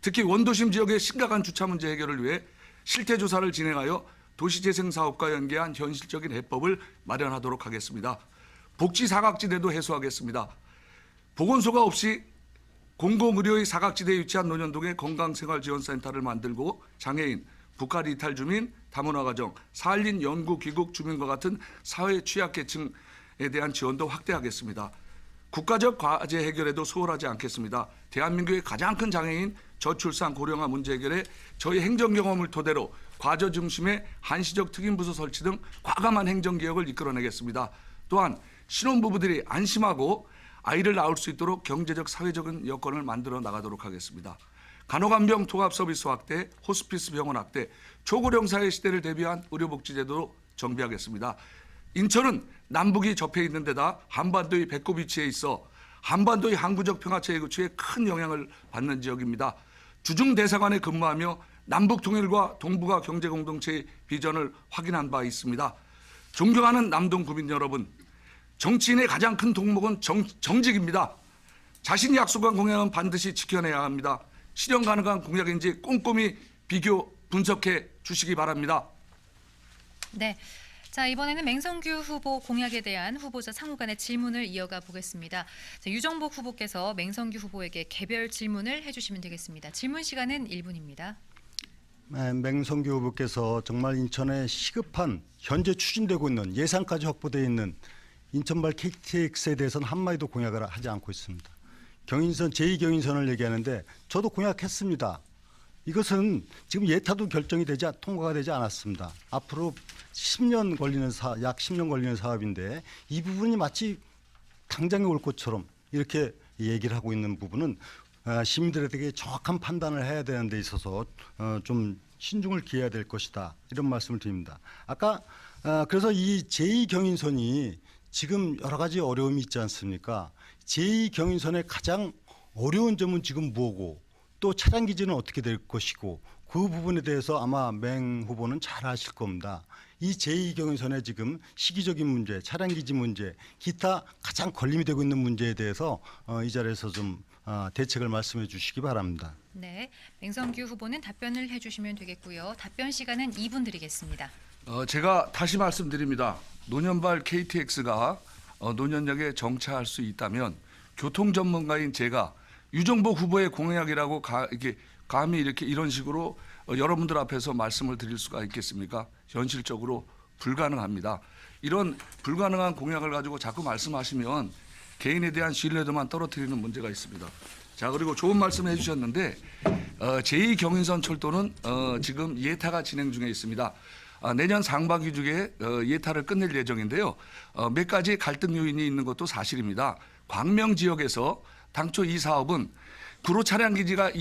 특히 원도심 지역의 심각한 주차 문제 해결을 위해 실태 조사를 진행하여 도시재생 사업과 연계한 현실적인 해법을 마련하도록 하겠습니다. 복지 사각지대도 해소하겠습니다. 보건소가 없이 공공의료의 사각지대에 위치한 논현동에 건강생활지원센터를 만들고 장애인, 북한 이탈 주민, 다문화가정, 산림 연구 귀국 주민과 같은 사회 취약계층에 대한 지원도 확대하겠습니다. 국가적 과제 해결에도 소홀하지 않겠습니다. 대한민국의 가장 큰 장애인 저출산 고령화 문제 해결에 저희 행정 경험을 토대로 과저 중심의 한시적 특임부서 설치 등 과감한 행정개혁을 이끌어내겠습니다. 또한 신혼부부들이 안심하고 아이를 낳을 수 있도록 경제적 사회적인 여건을 만들어 나가도록 하겠습니다. 간호간병 통합 서비스 확대, 호스피스 병원 확대, 초고령 사회 시대를 대비한 의료복지제도로 정비하겠습니다. 인천은 남북이 접해 있는 데다 한반도의 배꼽 위치에 있어 한반도의 항구적 평화체계 구축에 큰 영향을 받는 지역입니다. 주중대사관에 근무하며 남북 통일과 동북아 경제공동체의 비전을 확인한 바 있습니다. 존경하는 남동 구민 여러분, 정치인의 가장 큰 덕목은 정직입니다. 자신이 약속한 공약은 반드시 지켜내야 합니다. 실현 가능한 공약인지 꼼꼼히 비교 분석해 주시기 바랍니다. 네. 자, 이번에는 맹성규 후보 공약에 대한 후보자 상호 간의 질문을 이어가 보겠습니다. 자, 유정복 후보께서 맹성규 후보에게 개별 질문을 해주시면 되겠습니다. 질문 시간은 1분입니다. 맹성규 후보께서 정말 인천에 시급한 현재 추진되고 있는 예산까지 확보되어 있는 인천발 KTX에 대해서는 한마디도 공약을 하지 않고 있습니다. 경인선 제2경인선을 얘기하는데 저도 공약했습니다. 이것은 지금 예타도 결정이 되지 통과가 되지 않았습니다. 앞으로 10년 걸리는 약 10년 걸리는 사업인데 이 부분이 마치 당장에 올 것처럼 이렇게 얘기를 하고 있는 부분은 시민들에게 정확한 판단을 해야 되는 데 있어서 좀 신중을 기해야 될 것이다. 이런 말씀을 드립니다. 아까 그래서 이 제2경인선이 지금 여러 가지 어려움이 있지 않습니까? 제2경인선의 가장 어려운 점은 지금 뭐고 또 차량 기지는 어떻게 될 것이고 그 부분에 대해서 아마 맹 후보는 잘 아실 겁니다. 이 제2경인선의 지금 시기적인 문제, 차량 기지 문제, 기타 가장 걸림이 되고 있는 문제에 대해서 이 자리에서 좀 대책을 말씀해 주시기 바랍니다. 네, 맹성규 후보는 답변을 해주시면 되겠고요. 답변 시간은 2분 드리겠습니다. 제가 다시 말씀드립니다. 노년발 KTX가 노년역에 정차할 수 있다면 교통 전문가인 제가 유정복 후보의 공약이라고 감히 이렇게 이런 식으로 여러분들 앞에서 말씀을 드릴 수가 있겠습니까? 현실적으로 불가능합니다. 이런 불가능한 공약을 가지고 자꾸 말씀하시면 개인에 대한 신뢰도만 떨어뜨리는 문제가 있습니다. 자, 그리고 좋은 말씀을 해주셨는데 제2경인선 철도는 지금 예타가 진행 중에 있습니다. 내년 상반기 중에 예타를 끝낼 예정인데요. 몇 가지 갈등 요인이 있는 것도 사실입니다. 광명 지역에서 당초 이 사업은 구로 차량 기지가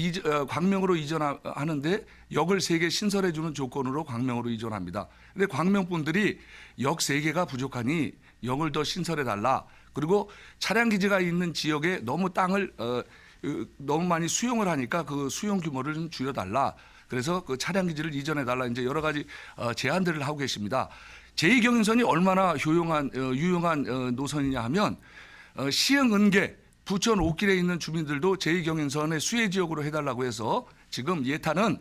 광명으로 이전하는데 역을 3개 신설해 주는 조건으로 광명으로 이전합니다. 근데 광명 분들이 역 3개가 부족하니 역을 더 신설해 달라. 그리고 차량 기지가 있는 지역에 너무 땅을 너무 많이 수용을 하니까 그 수용 규모를 좀 줄여 달라. 그래서 그 차량 기지를 이전해 달라. 이제 여러 가지 제안들을 하고 계십니다. 제2경인선이 얼마나 유용한 노선이냐 하면 시흥 은계 부천 옥길에 있는 주민들도 제2경인선의 수혜 지역으로 해달라고 해서 지금 예타는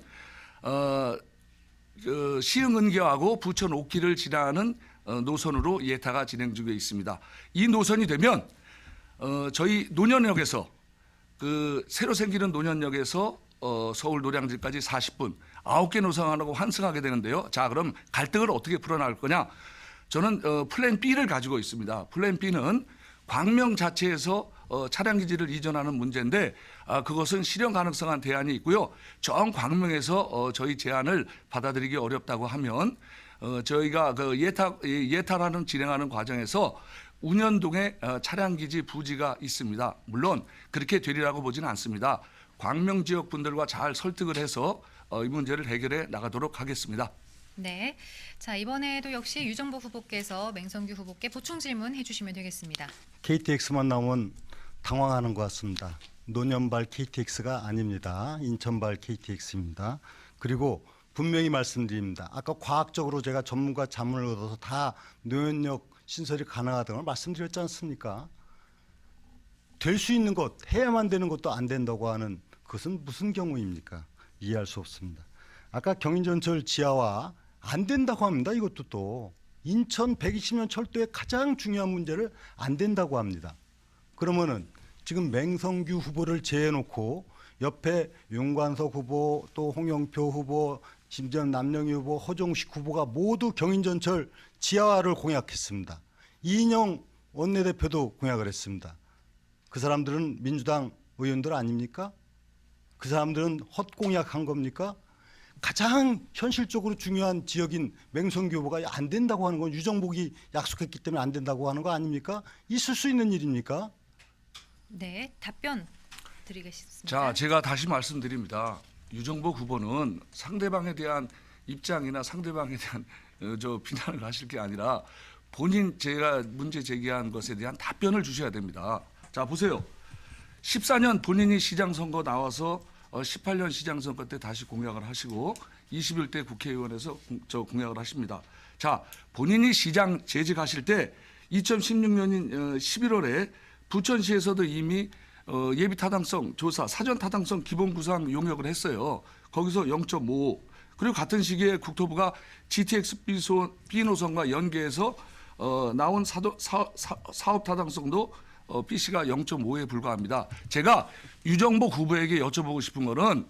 시흥 은계하고 부천 옥길을 지나는 노선으로 예타가 진행 중에 있습니다. 이 노선이 되면 저희 노년역에서 그 새로 생기는 노년역에서 서울 노량진까지 40분 9개 노선하고 환승하게 되는데요. 자, 그럼 갈등을 어떻게 풀어나갈 거냐? 저는 플랜 B를 가지고 있습니다. 플랜 B는 광명 자체에서 차량 기지를 이전하는 문제인데 그것은 실현 가능성한 대안이 있고요. 정 광명에서 저희 제안을 받아들이기 어렵다고 하면 저희가 그 예타라는 진행하는 과정에서 운현동에 차량 기지 부지가 있습니다. 물론 그렇게 되리라고 보지는 않습니다. 광명 지역 분들과 잘 설득을 해서 이 문제를 해결해 나가도록 하겠습니다. 네. 자, 이번에도 역시 유정보 후보께서 맹성규 후보께 보충 질문 해주시면 되겠습니다. KTX만 나오면 당황하는 것 같습니다. 노년발 KTX가 아닙니다. 인천발 KTX입니다. 그리고 분명히 말씀드립니다. 아까 과학적으로 제가 전문가 자문을 얻어서 다 노연역 신설이 가능하다는 걸 말씀드렸지 않습니까? 될 수 있는 것, 해야만 되는 것도 안 된다고 하는 그것은 무슨 경우입니까? 이해할 수 없습니다. 아까 경인전철 지하화 안 된다고 합니다. 이것도 또 인천 120년 철도의 가장 중요한 문제를 안 된다고 합니다. 그러면은 지금 맹성규 후보를 제해놓고 옆에 윤관석 후보, 또 홍영표 후보, 심지어 남영희 후보, 허종식 후보가 모두 경인전철 지하화를 공약했습니다. 이인영 원내대표도 공약을 했습니다. 그 사람들은 민주당 의원들 아닙니까? 그 사람들은 헛공약한 겁니까? 가장 현실적으로 중요한 지역인 맹성규 후보가 안 된다고 하는 건 유정복이 약속했기 때문에 안 된다고 하는 거 아닙니까? 있을 수 있는 일입니까? 네, 답변 드리겠습니다. 자, 제가 다시 말씀드립니다. 유정복 후보는 상대방에 대한 입장이나 상대방에 대한 비난을 하실 게 아니라 본인 제가 문제 제기한 것에 대한 답변을 주셔야 됩니다. 자, 보세요. 14년 본인이 시장 선거 나와서 18년 시장 선거 때 다시 공약을 하시고 21대 국회의원에서 공약을 하십니다. 자, 본인이 시장 재직하실 때 2016년인 11월에 부천시에서도 이미 예비 타당성 조사, 사전 타당성 기본 구상 용역을 했어요. 거기서 0.5. 그리고 같은 시기에 국토부가 GTX B 노선과 연계해서 나온 사업 타당성도 BC가 0.5에 불과합니다. 제가 유정복 후보에게 여쭤보고 싶은 거는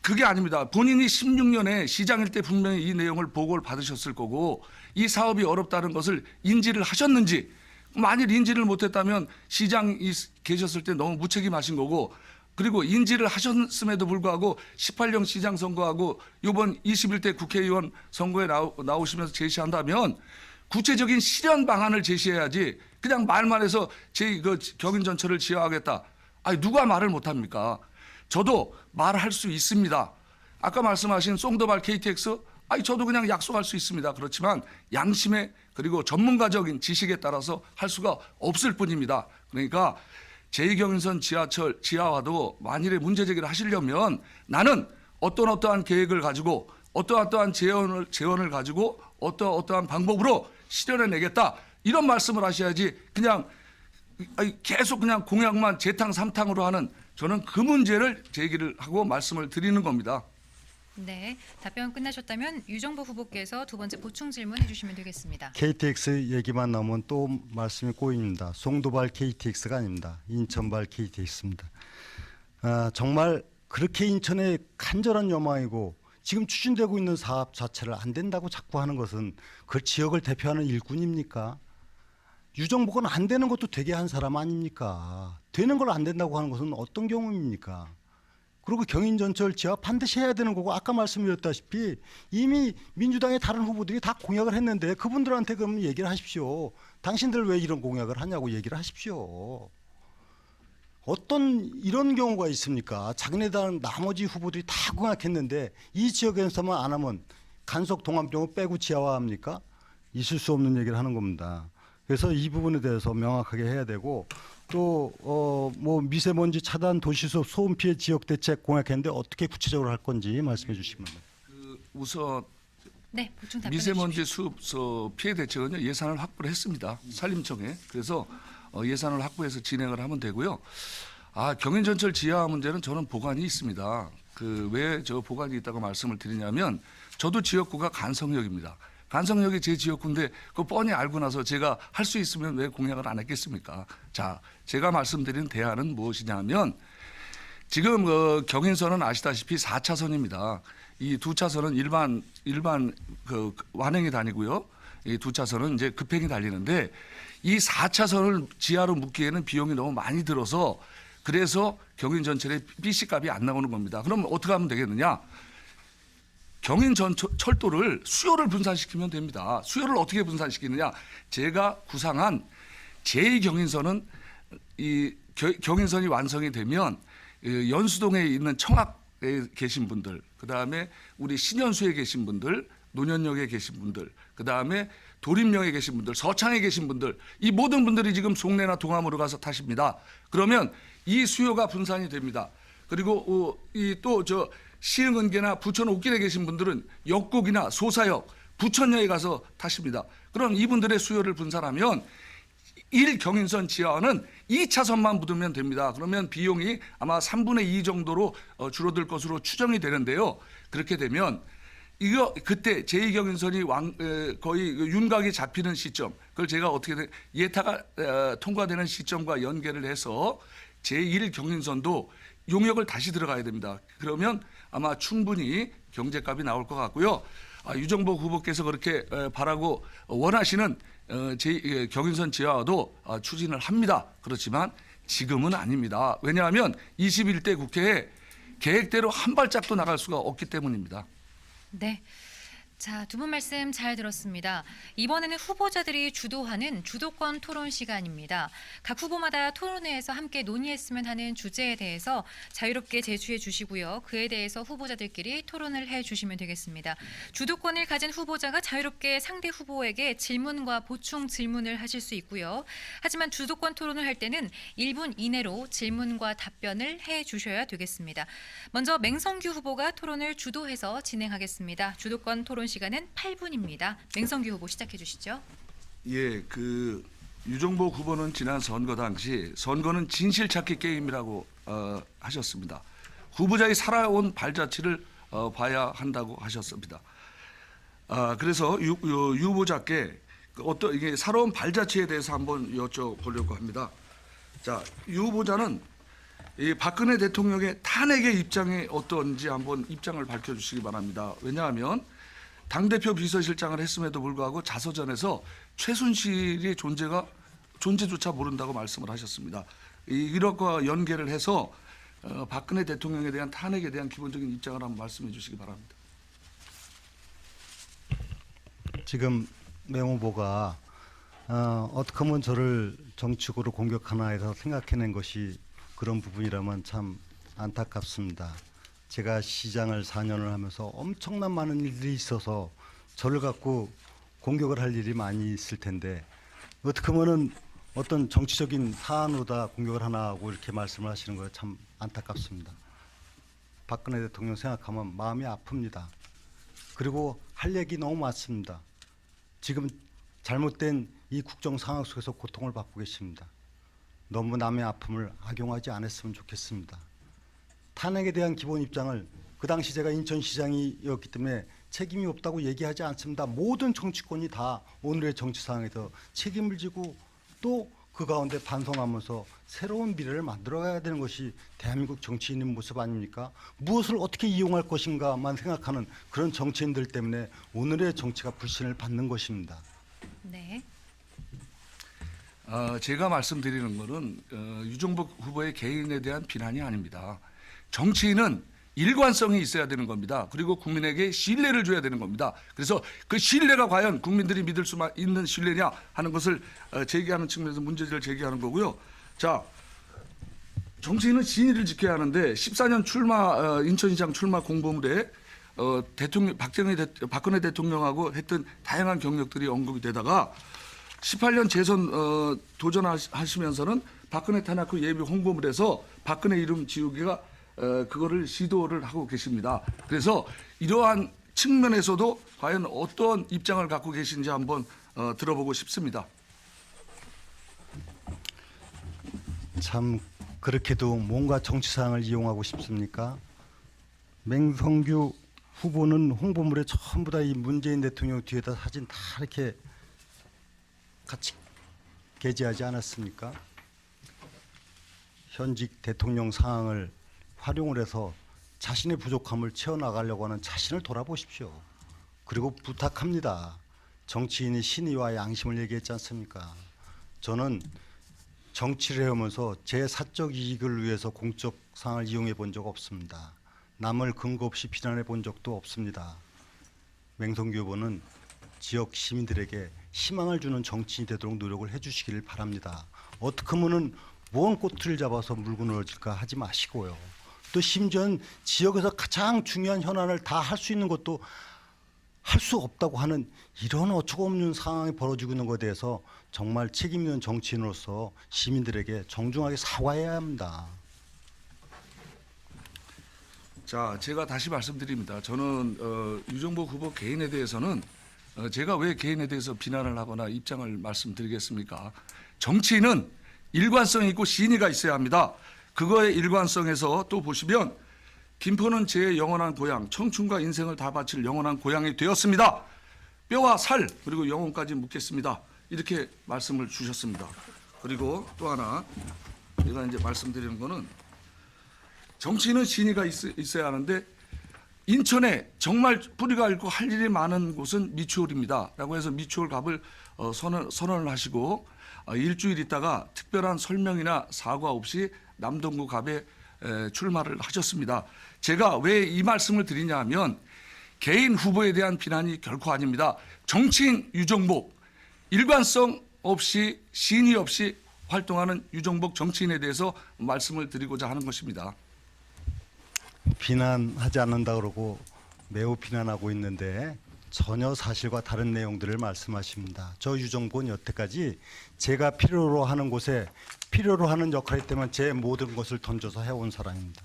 그게 아닙니다. 본인이 16년에 시장일 때 분명히 이 내용을 보고를 받으셨을 거고 이 사업이 어렵다는 것을 인지를 하셨는지, 만일 인지를 못했다면 시장이 계셨을 때 너무 무책임하신 거고, 그리고 인지를 하셨음에도 불구하고 18년 시장 선거하고 이번 21대 국회의원 선거에 나오시면서 제시한다면 구체적인 실현 방안을 제시해야지 그냥 말만 해서 경인전철을 지하하겠다. 아니, 누가 말을 못합니까? 저도 말할 수 있습니다. 아까 말씀하신 송도발 KTX, 아니 저도 그냥 약속할 수 있습니다. 그렇지만 양심에 그리고 전문가적인 지식에 따라서 할 수가 없을 뿐입니다. 그러니까 제2경인선 지하철 지하화도 만일에 문제 제기를 하시려면 나는 어떠한 계획을 가지고 어떠한 재원을 가지고 어떠한 방법으로 실현해내겠다, 이런 말씀을 하셔야지 그냥 계속 그냥 공약만 재탕 삼탕으로 하는, 저는 그 문제를 제기를 하고 말씀을 드리는 겁니다. 네, 답변 끝나셨다면 유정보 후보께서 두 번째 보충 질문 해주시면 되겠습니다. KTX 얘기만 나오면 또 말씀이 꼬입니다. 송도발 KTX가 아닙니다. 인천발 KTX입니다. 정말 그렇게 인천의 간절한 요망이고 지금 추진되고 있는 사업 자체를 안 된다고 자꾸 하는 것은 그 지역을 대표하는 일꾼입니까? 유정복은 안 되는 것도 되게 한 사람 아닙니까? 되는 걸 안 된다고 하는 것은 어떤 경우입니까? 그리고 경인전철 지하 반드시 해야 되는 거고, 아까 말씀드렸다시피 이미 민주당의 다른 후보들이 다 공약을 했는데 그분들한테 그럼 얘기를 하십시오. 당신들 왜 이런 공약을 하냐고 얘기를 하십시오. 어떤 이런 경우가 있습니까? 자기네들 나머지 후보들이 다 공약했는데 이 지역에서만 안 하면 간석 동암병원 빼고 지하화합니까? 있을 수 없는 얘기를 하는 겁니다. 그래서 이 부분에 대해서 명확하게 해야 되고, 또 뭐 미세먼지 차단 도시숲 소음 피해 지역 대책 공약했는데 어떻게 구체적으로 할 건지 말씀해 주시면. 우선 네, 보충 답변 미세먼지 숲 피해 대책은요, 예산을 확보를 했습니다. 산림청에. 그래서 예산을 확보해서 진행을 하면 되고요. 경인전철 지하 문제는 저는 보관이 있습니다. 왜 저 보관이 있다고 말씀을 드리냐면, 저도 지역구가 간성역입니다. 간성역이 제 지역구인데 그거 뻔히 알고 나서 제가 할 수 있으면 왜 공약을 안 했겠습니까? 자, 제가 말씀드린 대안은 무엇이냐면, 지금 경인선은 아시다시피 4차선입니다. 이 두 차선은 일반 완행이 다니고요. 이 두 차선은 이제 급행이 달리는데, 이 4차선을 지하로 묶기에는 비용이 너무 많이 들어서, 그래서 경인전철의 BC 값이 안 나오는 겁니다. 그럼 어떻게 하면 되겠느냐? 경인철도를 수요를 분산시키면 됩니다. 수요를 어떻게 분산시키느냐? 제가 구상한 제2경인선은 이 경인선이 완성이 되면 연수동에 있는 청학 계신 분들, 그다음에 우리 신현수에 계신 분들, 논현역에 계신 분들, 그다음에 도림역에 계신 분들, 서창에 계신 분들, 이 모든 분들이 지금 송내나 동암으로 가서 타십니다. 그러면 이 수요가 분산이 됩니다. 그리고 이 또 저 시흥은계나 부천 옥길에 계신 분들은 역곡이나 소사역, 부천역에 가서 타십니다. 그럼 이분들의 수요를 분산하면 1경인선 지하는 2차선만 붙으면 됩니다. 그러면 비용이 아마 3분의 2 정도로 줄어들 것으로 추정이 되는데요. 그렇게 되면 이거 그때 제2경인선이 거의 윤곽이 잡히는 시점, 그걸 제가 어떻게 예타가 통과되는 시점과 연계를 해서 제1경인선도 용역을 다시 들어가야 됩니다. 그러면 아마 충분히 경제값이 나올 것 같고요. 유정복 후보께서 그렇게 바라고 원하시는 경인선 지하화도 추진을 합니다. 그렇지만 지금은 아닙니다. 왜냐하면 21대 국회에 계획대로 한 발짝도 나갈 수가 없기 때문입니다. 네. 자, 두 분 말씀 잘 들었습니다. 이번에는 후보자들이 주도하는 주도권 토론 시간입니다. 각 후보마다 토론회에서 함께 논의했으면 하는 주제에 대해서 자유롭게 제시해 주시고요. 그에 대해서 후보자들끼리 토론을 해 주시면 되겠습니다. 주도권을 가진 후보자가 자유롭게 상대 후보에게 질문과 보충 질문을 하실 수 있고요. 하지만 주도권 토론을 할 때는 1분 이내로 질문과 답변을 해 주셔야 되겠습니다. 먼저 맹성규 후보가 토론을 주도해서 진행하겠습니다. 주도권 토론 시간은 8분입니다. 맹성규 후보 시작해 주시죠. 예, 유정복 후보는 지난 선거 당시 선거는 진실 찾기 게임이라고 하셨습니다. 후보자의 살아온 발자취를 봐야 한다고 하셨습니다. 그래서 유 후보자께 어떤 이게 살아온 발자취에 대해서 한번 여쭤보려고 합니다. 자, 유 후보자는 이 박근혜 대통령의 탄핵의 입장이 어떤지 한번 입장을 밝혀주시기 바랍니다. 왜냐하면 당대표 비서실장을 했음에도 불구하고 자서전에서 최순실의 존재조차 모른다고 말씀을 하셨습니다. 이것과 연계를 해서 박근혜 대통령에 대한 탄핵에 대한 기본적인 입장을 한번 말씀해 주시기 바랍니다. 지금 맹 후보가 어떻게 하면 저를 정치적으로 공격하나 해서 생각해낸 것이 그런 부분이라면 참 안타깝습니다. 제가 시장을 4년을 하면서 엄청난 많은 일들이 있어서 저를 갖고 공격을 할 일이 많이 있을 텐데 어떻게 보면은 어떤 정치적인 사안으로 다 공격을 하나 하고 이렇게 말씀을 하시는 거 참 안타깝습니다. 박근혜 대통령 생각하면 마음이 아픕니다. 그리고 할 얘기 너무 많습니다. 지금 잘못된 이 국정 상황 속에서 고통을 받고 계십니다. 너무 남의 아픔을 악용하지 않았으면 좋겠습니다. 탄핵에 대한 기본 입장을 그 당시 제가 인천시장이었기 때문에 책임이 없다고 얘기하지 않습니다. 모든 정치권이 다 오늘의 정치 상황에서 책임을 지고 또 그 가운데 반성하면서 새로운 미래를 만들어가야 되는 것이 대한민국 정치인의 모습 아닙니까? 무엇을 어떻게 이용할 것인가만 생각하는 그런 정치인들 때문에 오늘의 정치가 불신을 받는 것입니다. 네. 제가 말씀드리는 것은 유정복 후보의 개인에 대한 비난이 아닙니다. 정치인은 일관성이 있어야 되는 겁니다. 그리고 국민에게 신뢰를 줘야 되는 겁니다. 그래서 그 신뢰가 과연 국민들이 믿을 수 있는 신뢰냐 하는 것을 제기하는 측면에서 문제를 제기하는 거고요. 자, 정치인은 진위를 지켜야 하는데 14년 인천시장 출마 공보물에 박근혜 대통령하고 했던 다양한 경력들이 언급이 되다가 18년 재선 도전하시면서는 박근혜 탄핵 후 예비 홍보물에서 박근혜 이름 지우기가 그거를 시도를 하고 계십니다. 그래서 이러한 측면에서도 과연 어떤 입장을 갖고 계신지 한번 들어보고 싶습니다. 참 그렇게도 뭔가 정치상을 이용하고 싶습니까? 맹성규 후보는 홍보물에 전부 다 이 문재인 대통령 뒤에다 사진 다 이렇게 같이 게재하지 않았습니까? 현직 대통령 상황을 활용을 해서 자신의 부족함을 채워나가려고 하는 자신을 돌아보십시오. 그리고 부탁합니다. 정치인이 신의와 양심을 얘기했지 않습니까? 저는 정치를 해오면서 제 사적 이익을 위해서 공적 상황을 이용해 본 적 없습니다. 남을 근거 없이 비난해 본 적도 없습니다. 맹성규 후보는 지역 시민들에게 희망을 주는 정치인이 되도록 노력을 해주시기를 바랍니다. 어떻게 하면은 무언 꼬투리를 잡아서 물고 늘어질까 하지 마시고요. 또 심지어는 지역에서 가장 중요한 현안을 다 할 수 있는 것도 할 수 없다고 하는 이런 어처구 없는 상황이 벌어지고 있는 것에 대해서 정말 책임 있는 정치인으로서 시민들에게 정중하게 사과해야 합니다. 자, 제가 다시 말씀드립니다. 저는 유정복 후보 개인에 대해서는 제가 왜 개인에 대해서 비난을 하거나 입장을 말씀드리겠습니까? 정치인은 일관성 있고 신의가 있어야 합니다. 그거의 일관성에서 또 보시면 김포는 제 영원한 고향, 청춘과 인생을 다 바칠 영원한 고향이 되었습니다. 뼈와 살 그리고 영혼까지 묻겠습니다. 이렇게 말씀을 주셨습니다. 그리고 또 하나 제가 이제 말씀드리는 거는 정치인은 신의가 있어야 하는데 인천에 정말 뿌리가 있고 할 일이 많은 곳은 미추홀입니다. 라고 해서 미추홀 갑을 선언을 하시고 일주일 있다가 특별한 설명이나 사과 없이 남동구 갑에 출마를 하셨습니다. 제가 왜 이 말씀을 드리냐 하면 개인 후보에 대한 비난이 결코 아닙니다. 정치인 유정복, 일관성 없이 신의 없이 활동하는 유정복 정치인에 대해서 말씀을 드리고자 하는 것입니다. 비난하지 않는다 그러고 매우 비난하고 있는데 전혀 사실과 다른 내용들을 말씀하십니다. 저 유정복은 여태까지 제가 필요로 하는 곳에 필요로 하는 역할이 때문에 제 모든 것을 던져서 해온 사람입니다.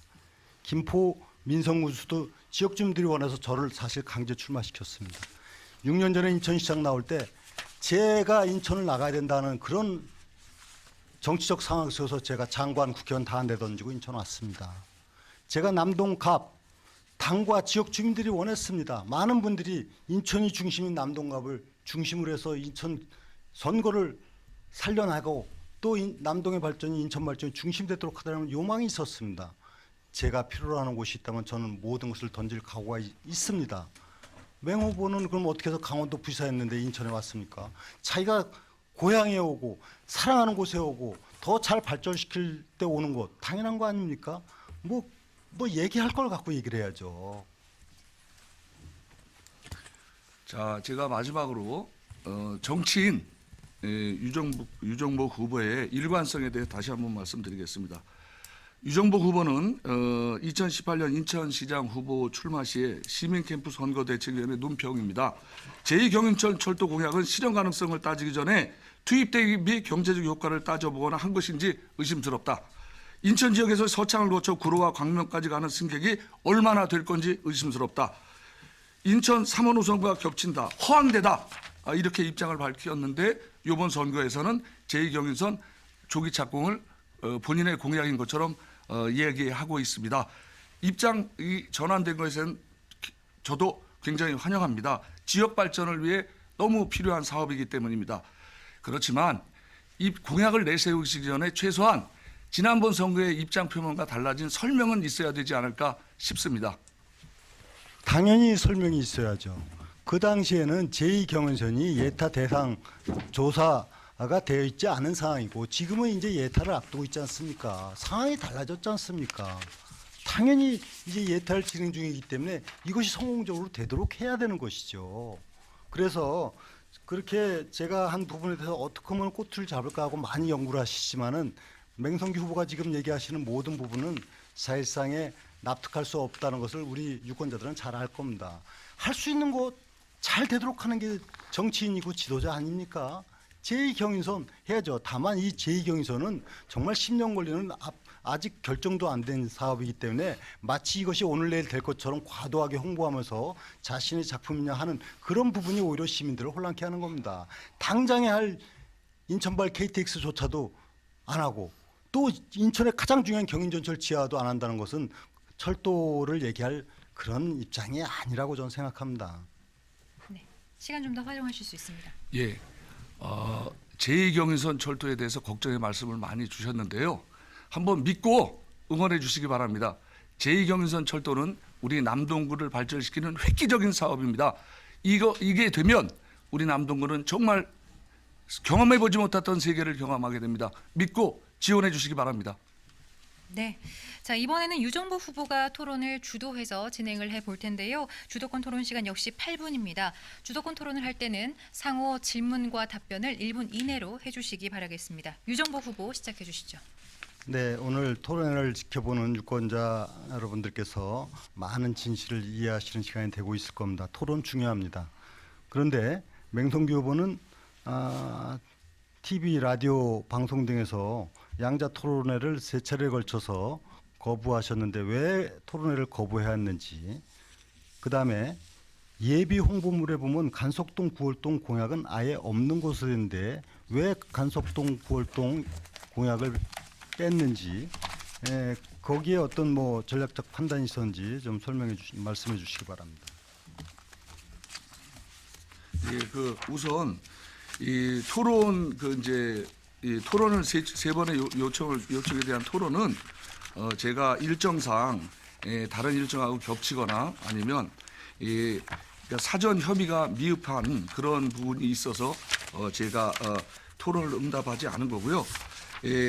김포 민성구수도 지역 주민들이 원해서 저를 사실 강제 출마시켰습니다. 6년 전에 인천시장 나올 때 제가 인천을 나가야 된다는 그런 정치적 상황 속에서 제가 장관, 국회의원 다 내던지고 인천 왔습니다. 제가 남동갑 당과 지역 주민들이 원했습니다. 많은 분들이 인천이 중심인 남동갑을 중심으로 해서 인천 선거를 살려나가고 또 남동의 발전이 인천 발전이 중심되도록 하다는 요망이 있었습니다. 제가 필요로 하는 곳이 있다면 저는 모든 것을 던질 각오가 있습니다. 맹 후보는 그럼 어떻게 해서 강원도 부시사였는데 인천에 왔습니까? 자기가 고향에 오고 사랑하는 곳에 오고 더 잘 발전시킬 때 오는 곳 당연한 거 아닙니까? 뭐 얘기할 걸 갖고 얘기를 해야죠. 자, 제가 마지막으로 정치인 유정복 후보의 일관성에 대해 다시 한번 말씀드리겠습니다. 유정복 후보는 2018년 인천시장 후보 출마 시에 시민캠프 선거대책위원회 논평입니다. 제2경인천 철도 공약은 실현 가능성을 따지기 전에 투입 대비 경제적 효과를 따져보거나 한 것인지 의심스럽다. 인천 지역에서 서창을 거쳐 구로와 광명까지 가는 승객이 얼마나 될 건지 의심스럽다. 인천 3호 노선과 겹친다. 허황되다. 이렇게 입장을 밝혔는데 이번 선거에서는 제2경인선 조기 착공을 본인의 공약인 것처럼 얘기하고 있습니다. 입장이 전환된 것에는 저도 굉장히 환영합니다. 지역 발전을 위해 너무 필요한 사업이기 때문입니다. 그렇지만 이 공약을 내세우기 전에 최소한 지난번 선거의 입장 표명과 달라진 설명은 있어야 되지 않을까 싶습니다. 당연히 설명이 있어야죠. 그 당시에는 제2경인선이 예타 대상 조사가 되어 있지 않은 상황이고 지금은 이제 예타를 앞두고 있지 않습니까? 상황이 달라졌지 않습니까? 당연히 이제 예타를 진행 중이기 때문에 이것이 성공적으로 되도록 해야 되는 것이죠. 그래서 그렇게 제가 한 부분에 대해서 어떻게 하면 꼬투리를 잡을까 하고 많이 연구를 하시지만은 맹성규 후보가 지금 얘기하시는 모든 부분은 사실상에 납득할 수 없다는 것을 우리 유권자들은 잘 알 겁니다. 할 수 있는 것 잘 되도록 하는 게 정치인이고 지도자 아닙니까? 제2경인선 해야죠. 다만 이 제2경인선은 정말 10년 걸리는 아직 결정도 안 된 사업이기 때문에 마치 이것이 오늘 내일 될 것처럼 과도하게 홍보하면서 자신의 작품이냐 하는 그런 부분이 오히려 시민들을 혼란케 하는 겁니다. 당장에 할 인천발 KTX조차도 안 하고 또 인천의 가장 중요한 경인전철 지하도 안 한다는 것은 철도를 얘기할 그런 입장이 아니라고 저는 생각합니다. 네, 시간 좀 더 활용하실 수 있습니다. 예, 제2경인선 철도에 대해서 걱정의 말씀을 많이 주셨는데요. 한번 믿고 응원해 주시기 바랍니다. 제2경인선 철도는 우리 남동구를 발전시키는 획기적인 사업입니다. 이게 되면 우리 남동구는 정말 경험해보지 못했던 세계를 경험하게 됩니다. 믿고 지원해 주시기 바랍니다. 네. 자, 이번에는 유정복 후보가 토론을 주도해서 진행을 해볼 텐데요. 주도권 토론 시간 역시 8분입니다. 주도권 토론을 할 때는 상호 질문과 답변을 1분 이내로 해주시기 바라겠습니다. 유정복 후보 시작해 주시죠. 네, 오늘 토론회를 지켜보는 유권자 여러분들께서 많은 진실을 이해하시는 시간이 되고 있을 겁니다. 토론 중요합니다. 그런데 맹성규 후보는 TV, 라디오 방송 등에서 양자 토론회를 3차례에 걸쳐서 거부하셨는데 왜 토론회를 거부해야 했는지, 그다음에 예비 홍보물에 보면 간석동 9월동 공약은 아예 없는 것으로 했는데 왜 간석동 9월동 공약을 뺐는지, 거기에 어떤 뭐 전략적 판단이 있었는지 좀 말씀해 주시기 바랍니다. 예, 그 우선 이 토론 이 토론을 세 번의 요청에 대한 토론은 제가 일정상 다른 일정하고 겹치거나 아니면 그러니까 사전 협의가 미흡한 그런 부분이 있어서 제가 토론을 응답하지 않은 거고요.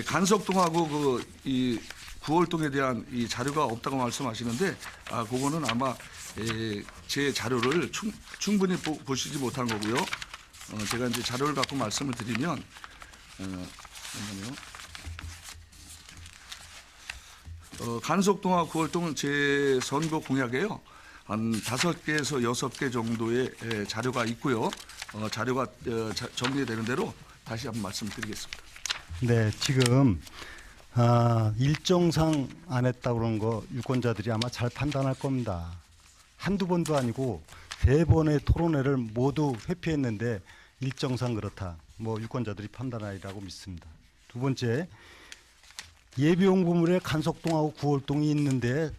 간석동하고 이 9월동에 대한 이 자료가 없다고 말씀하시는데 그거는 아마 제 자료를 충분히 보시지 못한 거고요. 제가 이제 자료를 갖고 말씀을 드리면 잠깐만요. 간석동하고 9월동은 제 선거 공약에요. 한 5개에서 6개 정도의 자료가 있고요. 자료가 정리되는 대로 다시 한번 말씀드리겠습니다. 네, 지금 일정상 안 했다고 그런 거 유권자들이 아마 잘 판단할 겁니다. 한두 번도 아니고 3번의 토론회를 모두 회피했는데 일정상 그렇다. 뭐 유권자들이 판단하리라고 믿습니다. 두 번째, 예비 홍보물에 간석동하고 9월동이 있는데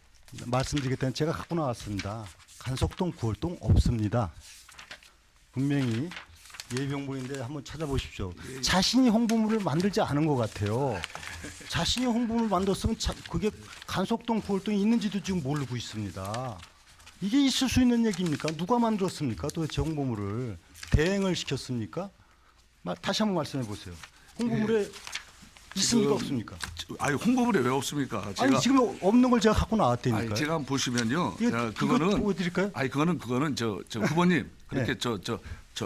말씀드리겠다는 제가 갖고 나왔습니다. 간석동 9월동 없습니다. 분명히 예비 홍보인데 한번 찾아보십시오. 자신이 홍보물을 만들지 않은 것 같아요. 자신이 홍보물을 만들었으면 그게 간석동 9월동이 있는지도 지금 모르고 있습니다. 이게 있을 수 있는 얘기입니까? 누가 만들었습니까? 도대체 홍보물을 대행을 시켰습니까? 다시 한번 말씀해 보세요. 홍보물에 있습니까? 없습니까? 아니 홍보물에 왜 없습니까? 아니 지금 없는 걸 제가 갖고 나왔다니까요. 아니, 제가 한번 보시면요. 이거 보여드릴까요? 아니 그거는 저 후보님 그렇게 네.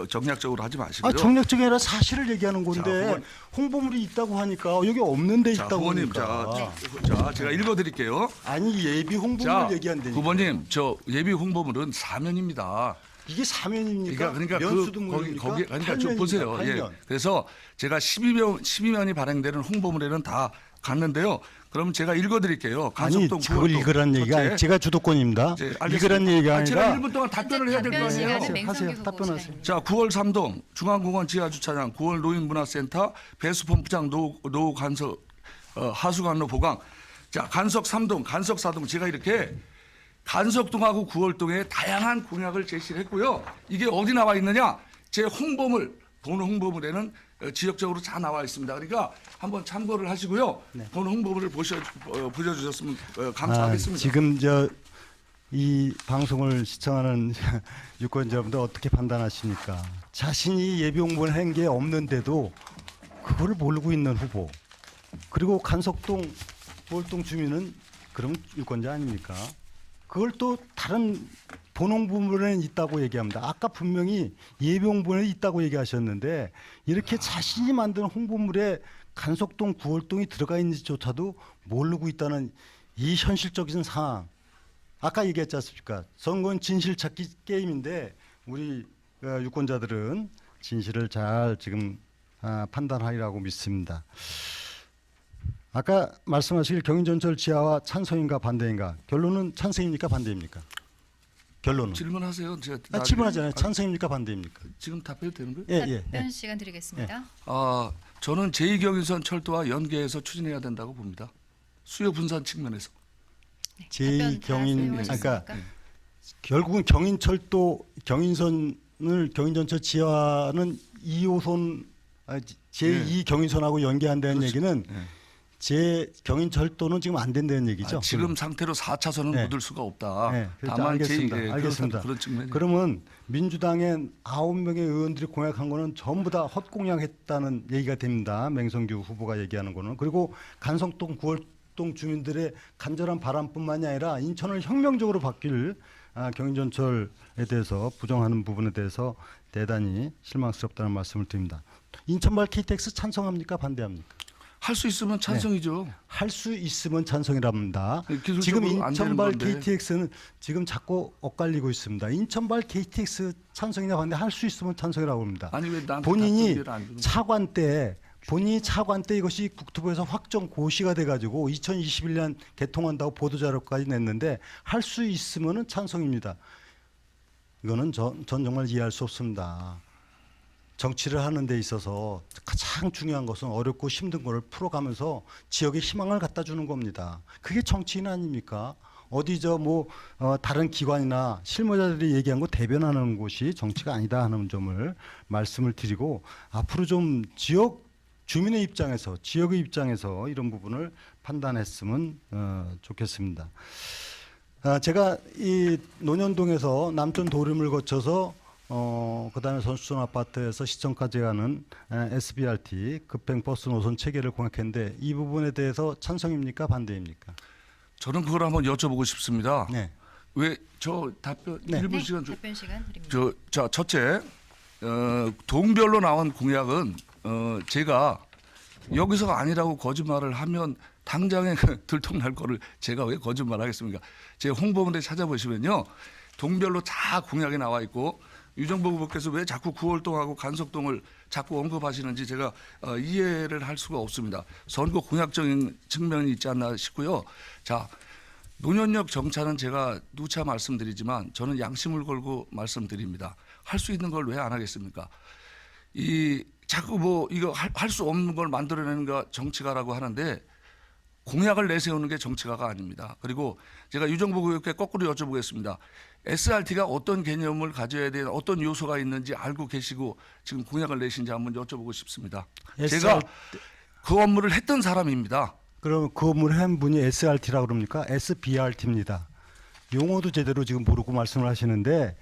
정략적으로 하지 마시고요. 정략적이 아니라 사실을 얘기하는 건데 자, 홍보물이 있다고 하니까 여기 없는 데 자, 있다고 후보님 하니까. 자 제가 읽어드릴게요. 아니 예비 홍보물 자, 얘기한다니까. 후보님 저 예비 홍보물은 사면입니다. 이게 사면입니까? 그러니까 면수도 거기 모릅니까? 그러니까 좀 보세요. 8면. 예. 그래서 제가 12면이 발행되는 홍보물에는 다 갔는데요. 그럼 제가 읽어드릴게요. 아니 간석동 그걸 9월동. 읽으란 얘기가 아니, 제가 주도권입니다. 네, 알겠습니다. 읽으란 얘기가 제가 아니라 1분 동안 답변을 해야 될 거 답변 아니에요. 시간은 맹성규 하세요. 후보 답변하세요. 시간입니다. 자, 9월 3동 중앙공원 지하주차장, 9월 노인문화센터, 배수펌프장 노후 간석, 하수관로 보강. 자, 간석 3동, 간석 4동 제가 이렇게 간석동하고 9월동에 다양한 공약을 제시를 했고요. 이게 어디 나와 있느냐? 제 홍보물, 본 홍보물에는 지역적으로 다 나와 있습니다. 그러니까 한번 참고를 하시고요. 본 홍보물을 보셔주셨으면 감사하겠습니다. 지금 이 방송을 시청하는 유권자분들 어떻게 판단하십니까? 자신이 예비 홍보를 한 게 없는데도 그걸 모르고 있는 후보. 그리고 간석동, 구월동 주민은 그런 유권자 아닙니까? 그걸 또 다른 본홍보물에는 있다고 얘기합니다. 아까 분명히 예비 홍보에 있다고 얘기하셨는데 이렇게 자신이 만든 홍보물에 간석동, 구월동이 들어가 있는지조차도 모르고 있다는 이 현실적인 상황. 아까 얘기했지 않습니까? 선거는 진실 찾기 게임인데 우리 유권자들은 진실을 잘 지금 판단하리라고 믿습니다. 아까 말씀하실 경인전철 지하화 찬성인가 반대인가? 결론은 찬성입니까 반대입니까? 결론은 질문하세요. 제가 질문하잖아요. 찬성입니까 반대입니까? 지금 답해도 되는 거예요? 예. 답변 시간 드리겠습니다. 저는 제2경인선 철도와 연계해서 추진해야 된다고 봅니다. 수요 분산 측면에서. 제2 경인 사용하셨습니까? 그러니까 결국은 경인전철 지하는 2호선 제2 경인선하고 연계한다는 그렇죠. 얘기는 제 경인철도는 지금 안 된다는 얘기죠. 지금 상태로 4차선은 네. 못 올 수가 없다. 네, 그렇죠. 다만 알겠습니다. 알겠습니다. 그런 측면이. 그러면 민주당의 9명의 의원들이 공약한 거는 전부 다 헛공약했다는 얘기가 됩니다. 맹성규 후보가 얘기하는 거는. 그리고 간석동, 구월동 주민들의 간절한 바람뿐만이 아니라 인천을 혁명적으로 바뀔 경인전철에 대해서 부정하는 부분에 대해서 대단히 실망스럽다는 말씀을 드립니다. 인천발 KTX 찬성합니까 반대합니까? 할 수 있으면 찬성이죠. 할 수 있으면 찬성이랍니다. 기술적으로 지금 안 되는 인천발 건데. KTX는 지금 자꾸 엇갈리고 있습니다. 인천발 KTX 찬성이라고 하는데 할 수 있으면 찬성이라고 합니다. 아니 왜 나한테 본인이 답변을 안 주는 본인이 차관 때 이것이 국토부에서 확정 고시가 돼가지고 2021년 개통한다고 보도자료까지 냈는데 할 수 있으면은 찬성입니다. 이거는 전 정말 이해할 수 없습니다. 정치를 하는 데 있어서 가장 중요한 것은 어렵고 힘든 거를 풀어가면서 지역에 희망을 갖다 주는 겁니다. 그게 정치인 아닙니까? 어디 다른 기관이나 실무자들이 얘기한 거 대변하는 곳이 정치가 아니다 하는 점을 말씀을 드리고 앞으로 좀 지역 주민의 입장에서 지역의 입장에서 이런 부분을 판단했으면 좋겠습니다. 제가 이 논현동에서 남촌 도림을 거쳐서 그다음에 선수촌 아파트에서 시청까지 가는 SBRT 급행버스 노선 체계를 공약했는데 이 부분에 대해서 찬성입니까 반대입니까? 저는 그걸 한번 여쭤보고 싶습니다. 네. 왜 저 답변 네. 1분 시간 답변 시간 드립니다. 자 첫째 동별로 나온 공약은 제가 여기서가 아니라고 거짓말을 하면 당장에 들통날 거를 제가 왜 거짓말하겠습니까? 제 홍보문에 찾아보시면요 동별로 다 공약이 나와 있고 유정복 후보께서 왜 자꾸 구월동하고 간석동을 자꾸 언급하시는지 제가 이해를 할 수가 없습니다. 선거 공약적인 측면이 있지 않나 싶고요. 자 논현역 정차는 제가 누차 말씀드리지만 저는 양심을 걸고 말씀드립니다. 할 수 있는 걸 왜 안 하겠습니까? 이 자꾸 이거 할 수 없는 걸 만들어내는 거 정치가라고 하는데 공약을 내세우는 게 정치가가 아닙니다. 그리고 제가 유정복 의원께 거꾸로 여쭤보겠습니다. SRT가 어떤 개념을 가져야 되는 어떤 요소가 있는지 알고 계시고 지금 공약을 내신지 한번 여쭤보고 싶습니다. 제가 그 업무를 했던 사람입니다. 그럼 그 업무를 한 분이 SRT라고 그럽니까? SBRT입니다. 용어도 제대로 지금 모르고 말씀을 하시는데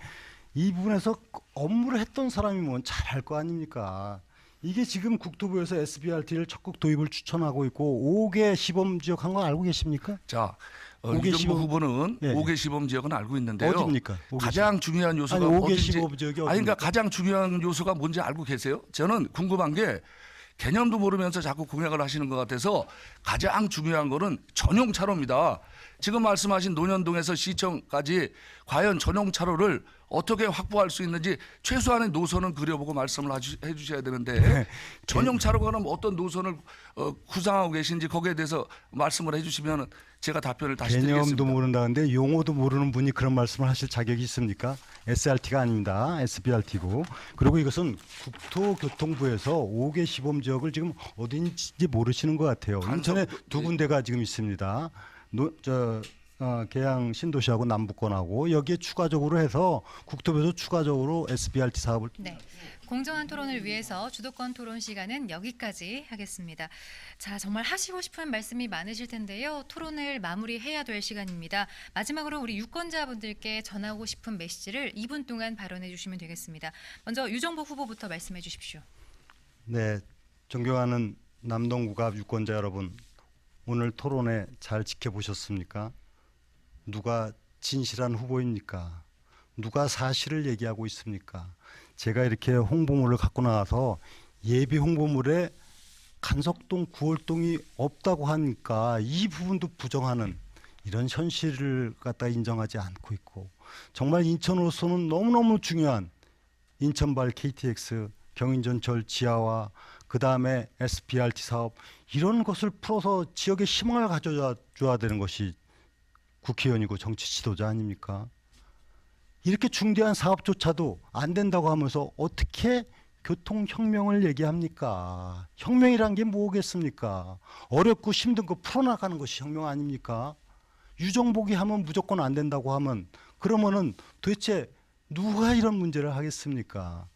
이 부분에서 업무를 했던 사람이면 잘할 거 아닙니까? 이게 지금 국토부에서 SBRT를 적극 도입을 추천하고 있고 5개 시범 지역 한 거 알고 계십니까? 자, 5개 유정복 시범- 후보는 예. 5개 시범 지역은 알고 있는데요. 어디입니까? 5개 가장 중요한 요소가 아니 5개 어딘지 시범 지역이 아니 어디입니까? 그러니까 가장 중요한 요소가 뭔지 알고 계세요? 저는 궁금한 게 개념도 모르면서 자꾸 공약을 하시는 것 같아서 가장 중요한 거는 전용 차로입니다. 지금 말씀하신 논현동에서 시청까지 과연 전용 차로를 어떻게 확보할 수 있는지 최소한의 노선은 그려보고 말씀을 해주셔야 되는데 전용 차로가 그럼 어떤 노선을 구상하고 계신지 거기에 대해서 말씀을 해주시면 제가 답변을 다시 개념도 드리겠습니다. 모른다는데 용어도 모르는 분이 그런 말씀을 하실 자격이 있습니까? SRT가 아닙니다. SBRT고. 그리고 이것은 국토교통부에서 5개 시범 지역을 지금 어딘지 모르시는 것 같아요. 인천에 두 군데가 지금 있습니다. 계양 신도시하고 남북권하고 여기에 추가적으로 해서 국토부에서 추가적으로 SBRT 사업을 네. 공정한 토론을 위해서 주도권 토론 시간은 여기까지 하겠습니다. 자, 정말 하시고 싶은 말씀이 많으실 텐데요. 토론을 마무리해야 될 시간입니다. 마지막으로 우리 유권자분들께 전하고 싶은 메시지를 2분 동안 발언해 주시면 되겠습니다. 먼저 유정복 후보부터 말씀해 주십시오. 네, 존경하는 남동구갑 유권자 여러분, 오늘 토론회 잘 지켜보셨습니까? 누가 진실한 후보입니까? 누가 사실을 얘기하고 있습니까? 제가 이렇게 홍보물을 갖고 나와서 예비 홍보물에 간석동, 구월동이 없다고 하니까 이 부분도 부정하는 이런 현실을 갖다 인정하지 않고 있고 정말 인천으로서는 너무너무 중요한 인천발 KTX, 경인전철 지하화, 그다음에 SBRT 사업 이런 것을 풀어서 지역에 희망을 가져줘야 되는 것이 국회의원이고 정치 지도자 아닙니까? 이렇게 중대한 사업조차도 안 된다고 하면서 어떻게 교통혁명을 얘기합니까? 혁명이란 게 뭐겠습니까? 어렵고 힘든 거 풀어나가는 것이 혁명 아닙니까? 유정복이 하면 무조건 안 된다고 하면 그러면은 도대체 누가 이런 문제를 하겠습니까?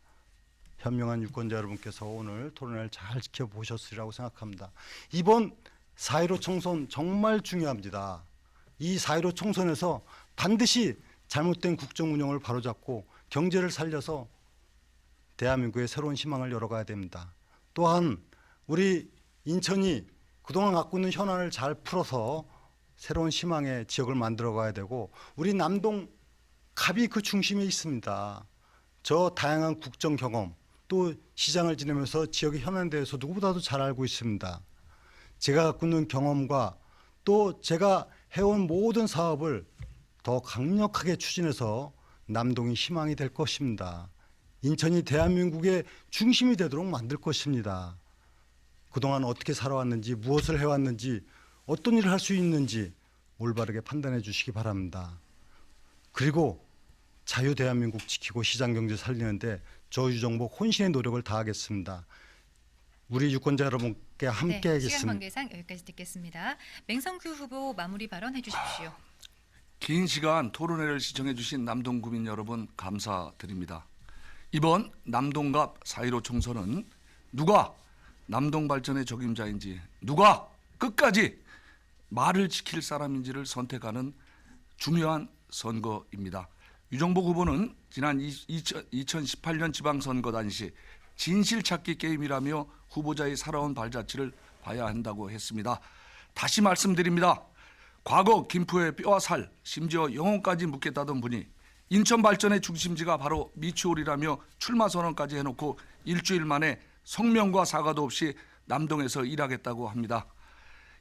현명한 유권자 여러분께서 오늘 토론회를 잘 지켜보셨으리라고 생각합니다. 이번 4.15 총선 정말 중요합니다. 이 4.15 총선에서 반드시 잘못된 국정 운영을 바로잡고 경제를 살려서 대한민국의 새로운 희망을 열어가야 됩니다. 또한 우리 인천이 그동안 갖고 있는 현안을 잘 풀어서 새로운 희망의 지역을 만들어가야 되고 우리 남동 갑이 그 중심에 있습니다. 저 다양한 국정 경험 또 시장을 지내면서 지역의 현안에 대해서 누구보다도 잘 알고 있습니다. 제가 갖고 있는 경험과 또 제가 해온 모든 사업을 더 강력하게 추진해서 남동이 희망이 될 것입니다. 인천이 대한민국의 중심이 되도록 만들 것입니다. 그동안 어떻게 살아왔는지, 무엇을 해왔는지, 어떤 일을 할 수 있는지 올바르게 판단해 주시기 바랍니다. 그리고 자유 대한민국 지키고 시장경제 살리는데 저 유정복 혼신의 노력을 다하겠습니다. 우리 유권자 여러분께 함께 네, 시간 하겠습니다. 관계상 여기까지 듣겠습니다. 맹성규 후보 마무리 발언해 주십시오. 긴 시간 토론회를 시청해 주신 남동 구민 여러분 감사드립니다. 이번 남동갑 4.15 총선은 누가 남동 발전의 적임자인지, 누가 끝까지 말을 지킬 사람인지를 선택하는 중요한 선거입니다. 유정복 후보는 지난 2018년 지방선거 당시 진실찾기 게임이라며 후보자의 살아온 발자취를 봐야 한다고 했습니다. 다시 말씀드립니다. 과거 김포의 뼈와 살, 심지어 영혼까지 묻겠다던 분이 인천 발전의 중심지가 바로 미추홀이라며 출마 선언까지 해놓고 일주일 만에 성명과 사과도 없이 남동에서 일하겠다고 합니다.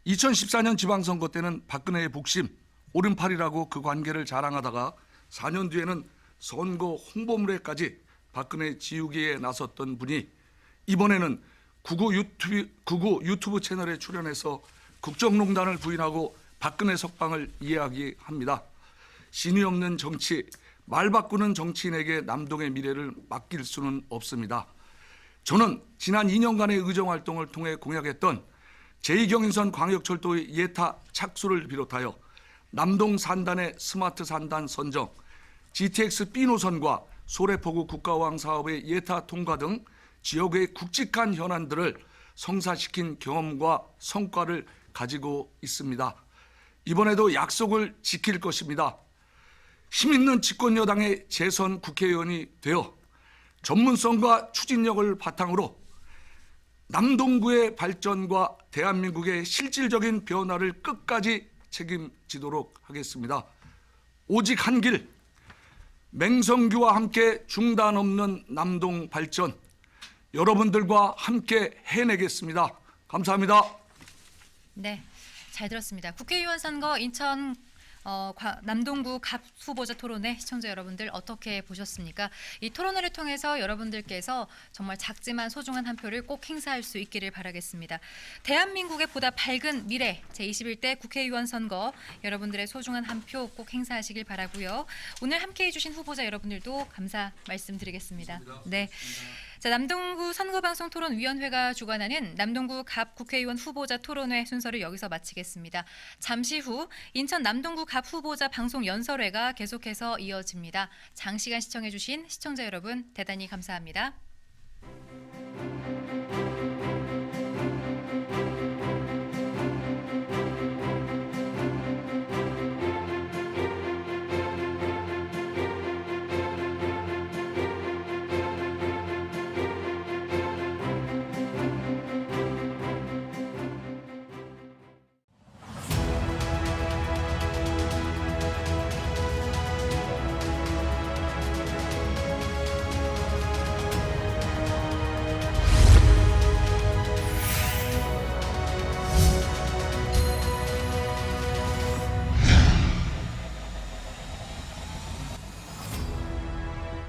2014년 지방선거 때는 박근혜의 북심, 오른팔이라고 그 관계를 자랑하다가 4년 뒤에는 선거 홍보물에까지 박근혜 지우기에 나섰던 분이 이번에는 구구 유튜브 채널에 출연해서 국정농단을 부인하고 박근혜 석방을 이야기합니다. 신의 없는 정치, 말 바꾸는 정치인에게 남동의 미래를 맡길 수는 없습니다. 저는 지난 2년간의 의정활동을 통해 공약했던 제2경인선 광역철도의 예타 착수를 비롯하여 남동 산단의 스마트 산단 선정, GTX B 노선과 소래포구 국가호황 사업의 예타 통과 등 지역의 굵직한 현안들을 성사시킨 경험과 성과를 가지고 있습니다. 이번에도 약속을 지킬 것입니다. 힘있는 집권여당의 재선 국회의원이 되어 전문성과 추진력을 바탕으로 남동구의 발전과 대한민국의 실질적인 변화를 끝까지 책임지도록 하겠습니다. 오직 한 길, 맹성규와 함께 중단 없는 남동 발전, 여러분들과 함께 해내겠습니다. 감사합니다. 네, 잘 들었습니다. 국회의원 선거 인천 남동구 갑 후보자 토론회 시청자 여러분들 어떻게 보셨습니까? 이 토론회를 통해서 여러분들께서 정말 작지만 소중한 한 표를 꼭 행사할 수 있기를 바라겠습니다. 대한민국의 보다 밝은 미래 제21대 국회의원 선거 여러분들의 소중한 한 표 꼭 행사하시길 바라고요. 오늘 함께해 주신 후보자 여러분들도 감사 말씀드리겠습니다. 네. 자, 남동구 선거방송토론위원회가 주관하는 남동구 갑 국회의원 후보자 토론회 순서를 여기서 마치겠습니다. 잠시 후 인천 남동구 갑 후보자 방송 연설회가 계속해서 이어집니다. 장시간 시청해 주신 시청자 여러분 대단히 감사합니다.